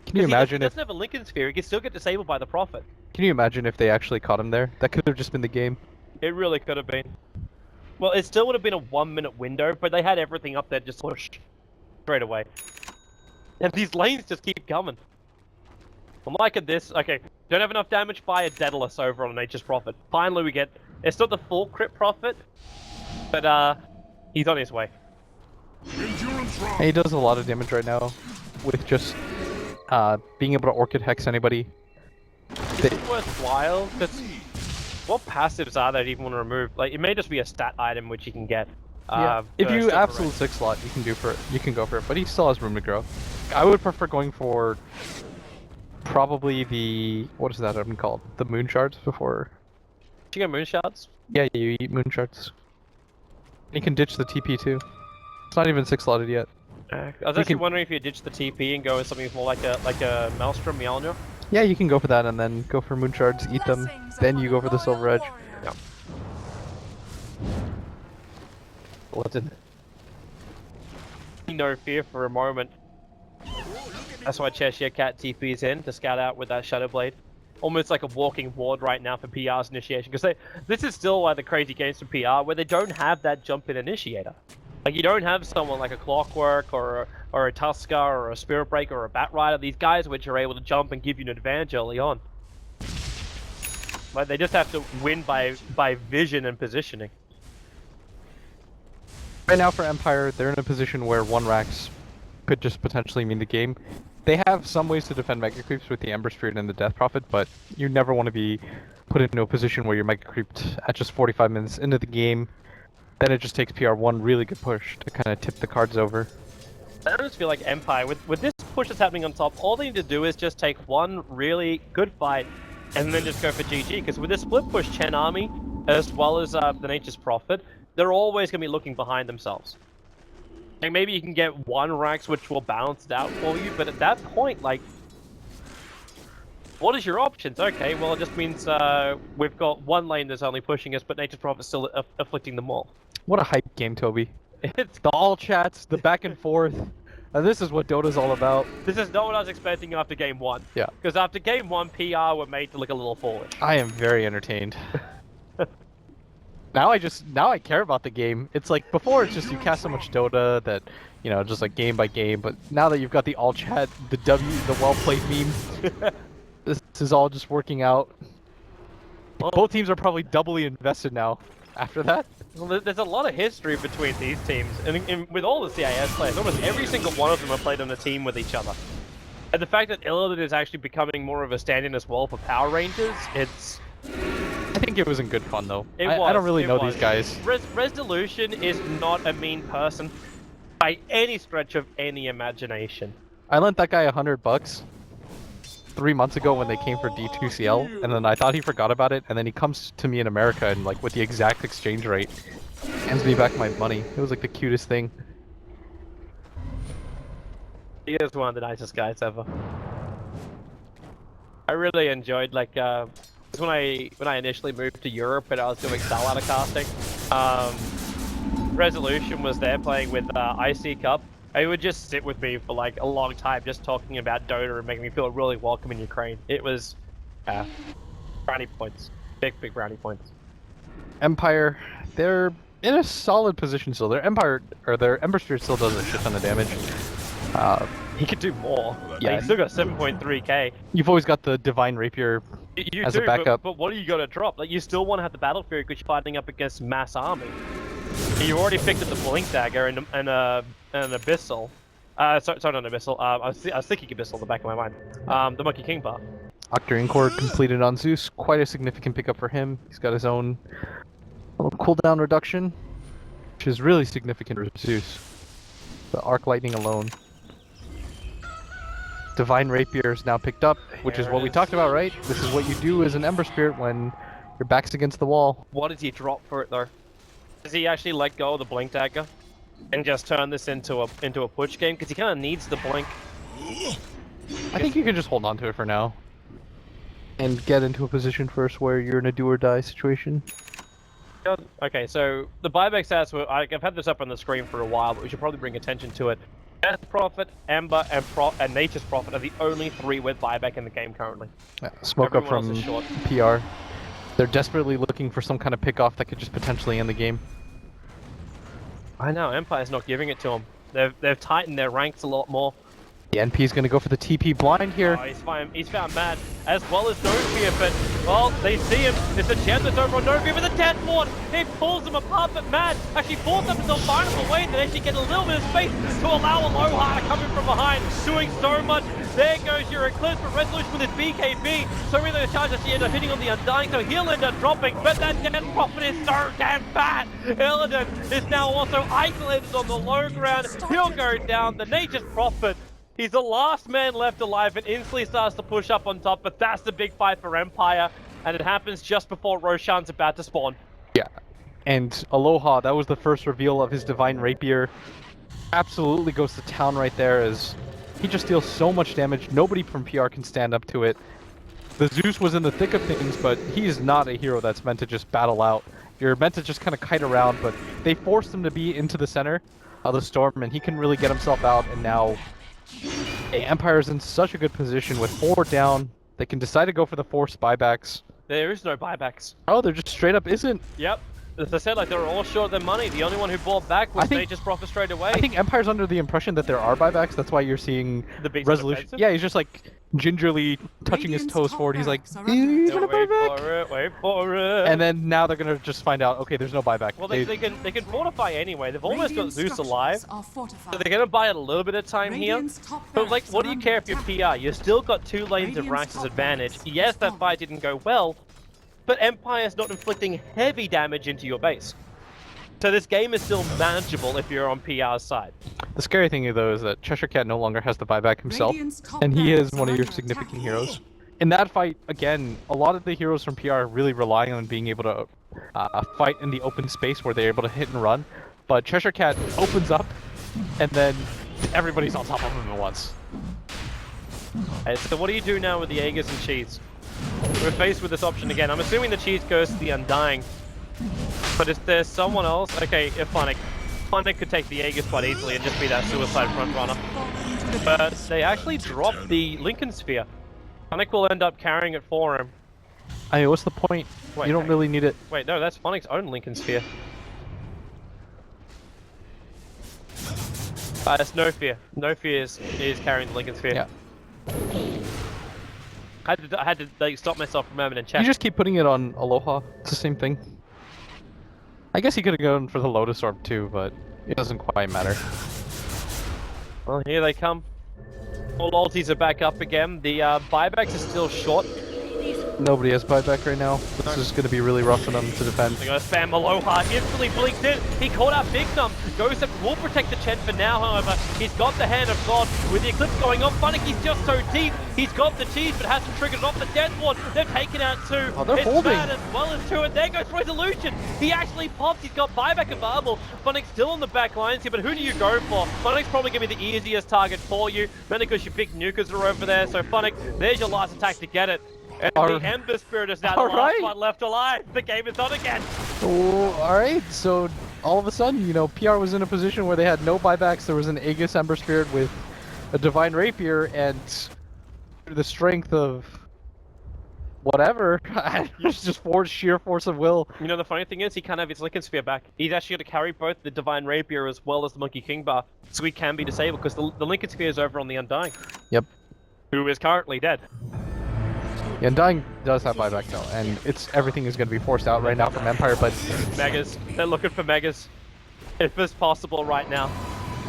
D: Can you imagine
C: he
D: if
C: doesn't have a Lincoln Sphere, he can still get disabled by the Prophet.
D: Can you imagine if they actually caught him there? That could have just been the game.
C: It really could have been. Well, it still would have been a 1 minute window, but they had everything up there just pushed straight away. And these lanes just keep coming. I'm liking this. Okay, don't have enough damage by a Daedalus over on Nature's Prophet. Finally we get... It's not the full crit Prophet, but he's on his way.
D: And he does a lot of damage right now with just being able to Orchid Hex anybody.
C: Is it worthwhile? Because what passives are there to even want to remove? Like, it may just be a stat item which you can get.
D: Yeah. If you
C: silver
D: absolute
C: red.
D: 6 slot, you can go for it, but he still has room to grow. I would prefer going for probably the what is that item called? The moon shards before.
C: Did you get moon shards?
D: Yeah, you eat moon shards. You can ditch the TP too. It's not even 6 slotted yet.
C: I was actually wondering if you ditch the TP and go with something more like a Maelstrom Mjolnir.
D: Yeah, you can go for that and then go for moon shards, eat them, then you go for the silver edge.
C: Yeah. What's in it? No fear for a moment. That's why Cheshire Cat TP's in to scout out with that Shadow Blade. Almost like a walking ward right now for PR's initiation. Because this is still like the crazy games for PR where they don't have that jump in initiator. Like, you don't have someone like a Clockwork or a Tusker or a Spirit Breaker or a Bat Rider. These guys which are able to jump and give you an advantage early on. Like, they just have to win by vision and positioning.
D: Right now for Empire, they're in a position where 1 Rax could just potentially mean the game. They have some ways to defend Mega Creeps with the Ember Spirit and the Death Prophet, but you never want to be put into a position where you're Mega Creeped at just 45 minutes into the game. Then it just takes PR 1 really good push to kind of tip the cards over.
C: I just feel like Empire, with this push that's happening on top, all they need to do is just take one really good fight and then just go for GG. Because with this split push Chen army, as well as the Nature's Prophet, they're always going to be looking behind themselves. Like, maybe you can get 1 Rax which will balance it out for you, but at that point, like, what is your options? Okay, well, it just means we've got 1 lane that's only pushing us, but Nature's Prophet's still afflicting them all.
D: What a hype game, Toby.
C: It's
D: The all chats, the back and forth. This is what Dota's all about.
C: This is not what I was expecting after game 1.
D: Yeah.
C: Because after game 1, PR were made to look a little foolish.
D: I am very entertained. Now I care about the game. It's like, before it's just you cast so much Dota that, you know, just like game by game, but now that you've got the all chat, the well played meme, this is all just working out. Both teams are probably doubly invested now after that.
C: Well, there's a lot of history between these teams, and with all the CIS players, almost every single one of them have played on a team with each other. And the fact that Illidan is actually becoming more of a stand-in as well for Power Rangers, it's...
D: I think it was in good fun though. I don't really know these guys.
C: Resolution is not a mean person by any stretch of any imagination.
D: I lent that guy $100 3 months ago when they came for D2CL, and then I thought he forgot about it, and then he comes to me in America and like with the exact exchange rate, hands me back my money. It was like the cutest thing.
C: He is one of the nicest guys ever. I really enjoyed like when I initially moved to Europe and I was doing Starlighter casting. Resolution was there playing with IC Cup. He would just sit with me for like a long time, just talking about Dota and making me feel really welcome in Ukraine. It was brownie points, big brownie points.
D: Empire, they're in a solid position still. Their Ember Spirit still does a shit ton of damage.
C: He could do more.
D: Yeah,
C: He's still got 7.3k.
D: You've always got the Divine Rapier
C: You
D: as
C: do,
D: a backup.
C: but what are you gonna drop? Like, you still want to have the Battle Fury because you're fighting up against mass army. You already picked up the Blink Dagger and an Abyssal. Sorry, not an Abyssal. I was thinking Abyssal in the back of my mind. The Monkey King bar.
D: Octarine Core completed on Zeus. Quite a significant pickup for him. He's got his own little cooldown reduction, which is really significant for Zeus. The Arc Lightning alone. Divine Rapier is now picked up, which is what we talked about, right? This is what you do as an Ember Spirit when your back's against the wall.
C: What does he drop for it though? Does he actually let go of the Blink Dagger and just turn this into a push game? Because he kind of needs the Blink.
D: I think you can just hold on to it for now and get into a position first where you're in a do or die situation.
C: Okay, so the buyback stats were, I've had this up on the screen for a while, but we should probably bring attention to it. Death Prophet, Ember, and Nature's Prophet are the only 3 with buyback in the game currently.
D: Yeah, smoke up
C: Everyone
D: from
C: else is short.
D: PR. They're desperately looking for some kind of pick-off that could just potentially end the game.
C: I know, Empire's not giving it to them. They've tightened their ranks a lot more.
D: The NP's gonna go for the TP blind here.
C: Oh, he's found Mad, as well as Novia, but, well, they see him. There's a chance that's over on Novia with a Death Ward. He pulls him apart, but Mad actually forced up until final way to actually get a little bit of space to allow Aloha to come in from behind, doing so much. There goes your Eclipse, but Resolution with his BKB. So really the charge actually end up hitting on the Undying, so he'll end up dropping, but that Death Prophet is so damn fat. Illidan is now also isolated on the low ground. He'll go down. The Nature's Prophet, he's the last man left alive and instantly starts to push up on top, but that's the big fight for Empire, and it happens just before Roshan's about to spawn.
D: Yeah, and Aloha, that was the first reveal of his Divine Rapier. Absolutely goes to town right there as he just deals so much damage. Nobody from PR can stand up to it. The Zeus was in the thick of things, but he's not a hero that's meant to just battle out. You're meant to just kind of kite around, but they forced him to be into the center of the storm, and he can really get himself out, and now Empire's in such a good position with 4 down. They can decide to go for the forced buybacks.
C: There is no buybacks.
D: Oh, they're just straight up isn't.
C: Yep. As I said, like, they were all short of their money. The only one who bought back was Nature's Prophet straight away.
D: I think Empire's under the impression that there are buybacks. That's why you're seeing
C: the big
D: Resolution. Yeah, he's just like gingerly touching his toes forward. He's like, you gonna buy back?
C: Wait for it.
D: And then now they're gonna just find out, okay, there's no buyback.
C: Well, they can fortify anyway. They've almost got Zeus alive. So they're gonna buy a little bit of time here. But like, what do you care if you're PR? You've still got 2 lanes of Rax's advantage. Yes, that fight didn't go well, but Empire's not inflicting heavy damage into your base. So this game is still manageable if you're on PR's side.
D: The scary thing though is that Cheshire Cat no longer has the buyback himself, and he is one of your significant heroes. In that fight, again, a lot of the heroes from PR are really relying on being able to fight in the open space where they're able to hit and run, but Cheshire Cat opens up, and then everybody's on top of him at once.
C: Hey, so what do you do now with the Aegis and Cheese? We're faced with this option again. I'm assuming the Cheese goes to the Undying. But if there's someone else, okay, if Funnick could take the Aegis quite easily and just be that suicide front runner. But they actually drop the Lincoln Sphere. Funnick will end up carrying it for him.
D: Hey, what's the point?
C: Wait,
D: you don't really need it.
C: Wait, no, that's Funnick's own Lincoln Sphere. It's No Fear. No Fear is carrying the Lincoln Sphere.
D: Yeah.
C: I had to like, stop myself from a moment and check.
D: You just keep putting it on Aloha. It's the same thing. I guess he could have gone for the Lotus Orb too, but it doesn't quite matter.
C: Well, here they come. All ultis are back up again. The buybacks are still short.
D: Nobody has buyback right now. This is going to be really rough for them to defend.
C: They're going to spam Aloha. Instantly blinks in. He caught out Big Thumb. Ghost will protect the Chen for now, however. He's got the Hand of God. With the Eclipse going on, Funnick, he's just so deep. He's got the Cheese, but hasn't triggered off the Death Ward. They've taken out 2.
D: Oh, they're
C: it's
D: holding.
C: Mad as well as 2, and there goes Resolution. He actually pops. He's got buyback available. Funnick's still on the back lines here, but who do you go for? Funnick's probably going to be the easiest target for you, mainly because your big nukers are over there. So Funnick, there's your last attack to get it. And the Ember Spirit is now the last one left alive. The game is on again.
D: Oh, alright, so all of a sudden, you know, PR was in a position where they had no buybacks. There was an Aegis Ember Spirit with a Divine Rapier, and the strength of whatever, it's just sheer force of will.
C: You know, the funny thing is, he can't have his Lincoln Sphere back. He's actually going to carry both the Divine Rapier as well as the Monkey King Bar, so he can be disabled, because the Lincoln Sphere is over on the Undying.
D: Yep.
C: Who is currently dead.
D: The Undying does have buyback though, and everything is going to be forced out right now from Empire, but...
C: Megas. They're looking for Megas. If it's possible right now.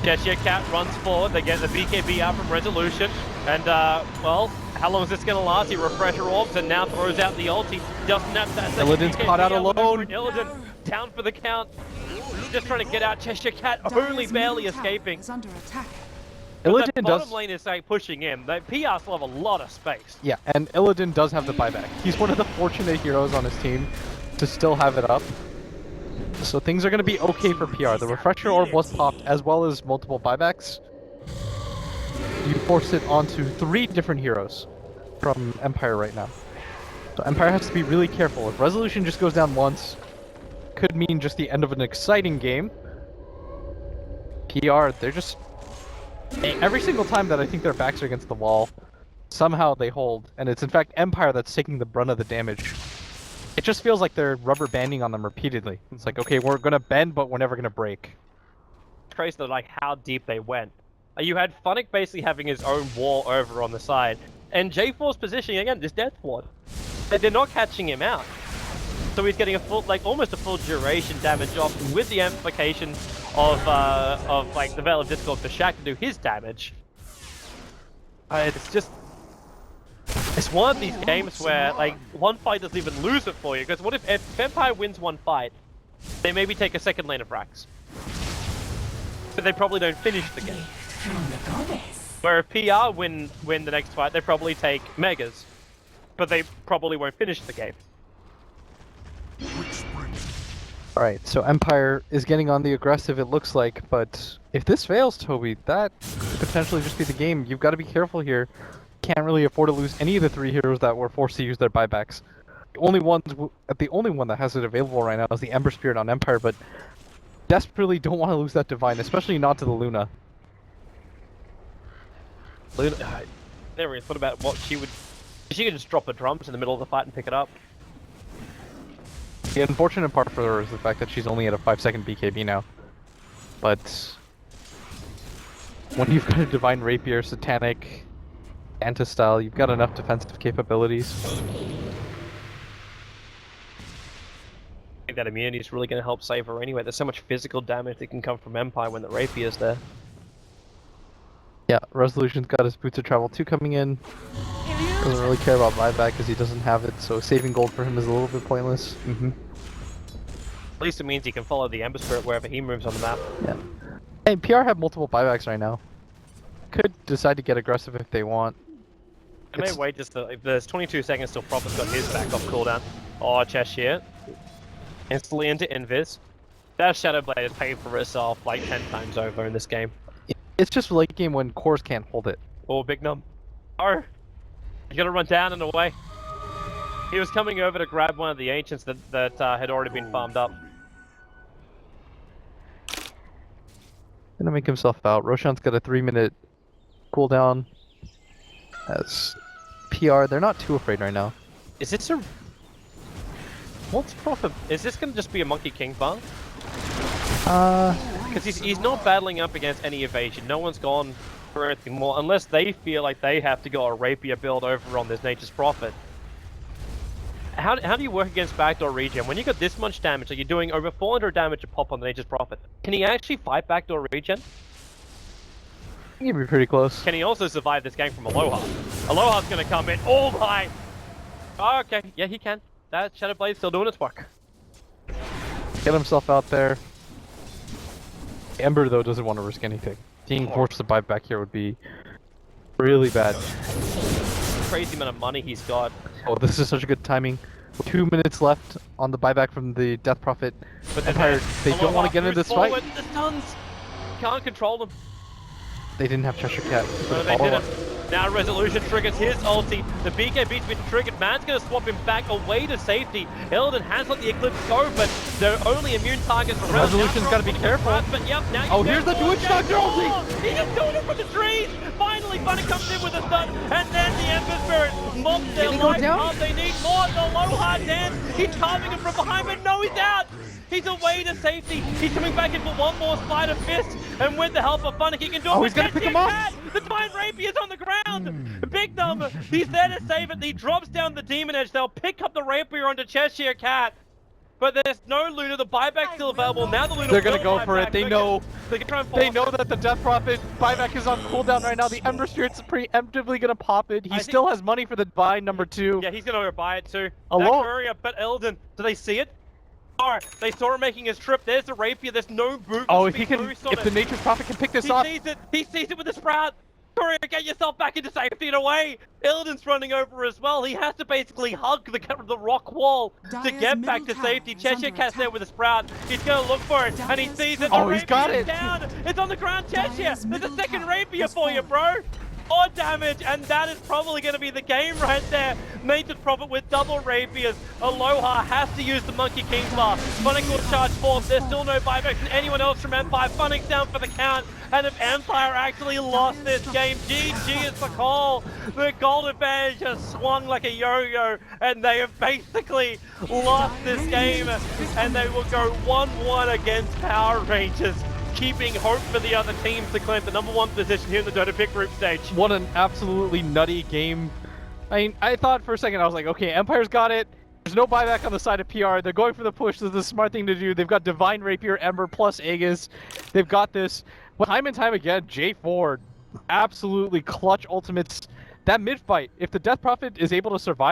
C: Cheshire Cat runs forward, they get the BKB out from Resolution, and well, how long is this going to last? He refresher orbs and now throws out the ulti. Doesn't have that.
D: Illidan's caught out alone.
C: Illidan down for the count. Just trying to get out. Cheshire Cat only barely escaping.
B: Under attack.
C: Illidan does. Bottom lane is like pushing in. The PR still have a lot of space.
D: Yeah, and Illidan does have the buyback. He's one of the fortunate heroes on his team to still have it up. So things are going to be okay for PR. The refresher orb was popped as well as multiple buybacks. You force it onto 3 different heroes from Empire right now. So Empire has to be really careful. If Resolution just goes down once, could mean just the end of an exciting game. PR, they're just... Every single time that I think their backs are against the wall, somehow they hold, and it's in fact Empire that's taking the brunt of the damage. It just feels like they're rubber banding on them repeatedly. It's like, okay, we're gonna bend, but we're never gonna break.
C: Crazy like how deep they went. You had Funnick basically having his own wall over on the side, and J4's positioning again, this death ward. They're not catching him out, so he's getting a full, like almost a full duration damage off with the amplification of like the Veil of Discord for Shaq to do his damage. It's one of these games where like one fight doesn't even lose it for you. Because what if Empire wins one fight, they maybe take a second lane of Rax, but they probably don't finish the game. Where if PR win the next fight, they probably take Megas, but they probably won't finish the game.
D: Alright, so Empire is getting on the aggressive, it looks like, but if this fails, Toby, that could potentially just be the game. You've got to be careful here. Can't really afford to lose any of the 3 heroes that were forced to use their buybacks. The only one that has it available right now is the Ember Spirit on Empire, but desperately don't want to lose that Divine, especially not to the Luna.
C: Luna, never really thought about what she would. She could just drop her drums in the middle of the fight and pick it up.
D: The unfortunate part for her is the fact that she's only at a 5-second BKB now. But when you've got a Divine Rapier, Satanic, Anti-style, you've got enough defensive capabilities.
C: I think that immunity is really going to help save her anyway. There's so much physical damage that can come from Empire when the Rapier's there.
D: Yeah, Resolution's got his Boots of Travel 2 coming in. Doesn't really care about buyback because he doesn't have it, so saving gold for him is a little bit pointless.
C: At least it means he can follow the Ember Spirit wherever he moves on the map.
D: Yeah. Hey, PR have multiple buybacks right now. Could decide to get aggressive if they want.
C: I may wait just if there's 22 seconds till Prophet's got his back off cooldown. Oh, Cheshire. Instantly into Invis. That Shadow Blade has paid for itself like 10 times over in this game.
D: It's just a late game when cores can't hold it.
C: Oh, Big Num. Oh, you gotta run down and away. He was coming over to grab one of the Ancients that had already been farmed up.
D: Gonna make himself out. Roshan's got a 3-minute cooldown. As PR, they're not too afraid right now.
C: Is this a... What's Prophet? Is this gonna just be a Monkey King farm? Because he's not battling up against any evasion. No one's gone for anything more, unless they feel like they have to go a Rapier build over on this Nature's Prophet. How do you work against backdoor regen? When you got this much damage, like you're doing over 400 damage a pop on the Nature's Prophet, can he actually fight backdoor regen?
D: He'd be pretty close.
C: Can he also survive this game from Aloha? Aloha's gonna come in. Oh my! Oh, okay, yeah, he can. That Shadow Blade's still doing its work.
D: Get himself out there. Ember, though, doesn't want to risk anything. Being forced to buy back here would be really bad.
C: Crazy amount of money he's got.
D: Oh, this is such a good timing. 2 minutes left on the buyback from the Death Prophet.
C: But
D: Empire, they don't want to get into this fight.
C: The stuns! Can't control them.
D: They didn't have Cheshire Cat.
C: No, they didn't. Now Resolution triggers his ulti. The BKB's been triggered. Man's gonna swap him back away to safety. Illidan has let the Eclipse go, but they're only immune targets for
D: Resolution's gotta be careful.
C: But yep, now
D: oh, here's the Twitch Doctor ulti!
C: He's just doing it from the trees! Finally, Bunny comes in with a stun, and then the Ember Spirit mobs their life up. They need more. The Aloha dance. He's carving him from behind, but no, he's out! He's away to safety. He's coming back in for one more Spider Fist, and with the help of Funnick, he can do it.
D: Oh, he's gonna pick him up.
C: The Divine Rapier's on the ground. Big number. He's there to save it. He drops down the Demon Edge. They'll pick up the Rapier onto Cheshire Cat. But there's no Luna. The buyback's still available. Now the Luna.
D: They're gonna go for it. They know.
C: They can try and
D: they know that the Death Prophet buyback is on cooldown right now. The Ember Spirit's preemptively gonna pop it. He still has money for the buy number 2.
C: Yeah, he's gonna go buy it too.
D: Alone.
C: Courier, but Illidan. Do they see it? Alright, they saw him making his trip. There's the Rapier. There's no boot.
D: Oh, if he can, if the Nature's Prophet can pick this up.
C: He sees it. He sees it with the Sprout. Courier, get yourself back into safety and away. Illidan's running over as well. He has to basically hug the rock wall to get back to safety. Cheshire Cat's there with a Sprout. He's gonna look for it, and he sees it.
D: Oh, he's got it.
C: Down. It's on the ground, Cheshire. There's a second Rapier for you, bro. More damage, and that is probably going to be the game right there. Nature's Prophet with double Rapiers. Aloha has to use the Monkey King bar. Funnick will charge forth. There's still no buybacks from anyone else from Empire. Funnick's down for the count. And if Empire actually lost this game, GG is the call. The gold advantage has swung like a yo-yo, and they have basically lost this game. And they will go 1-1 against Power Rangers. keeping hope for the other teams to claim the #1 position here in the Dota Pit group stage.
D: What an absolutely nutty game. I mean, I thought for a second, I was like, okay, Empire's got it. There's no buyback on the side of PR. They're going for the push. This is the smart thing to do. They've got Divine Rapier, Ember, plus Aegis. They've got this. Well, time and time again, J4, absolutely clutch ultimates. That mid fight, if the Death Prophet is able to survive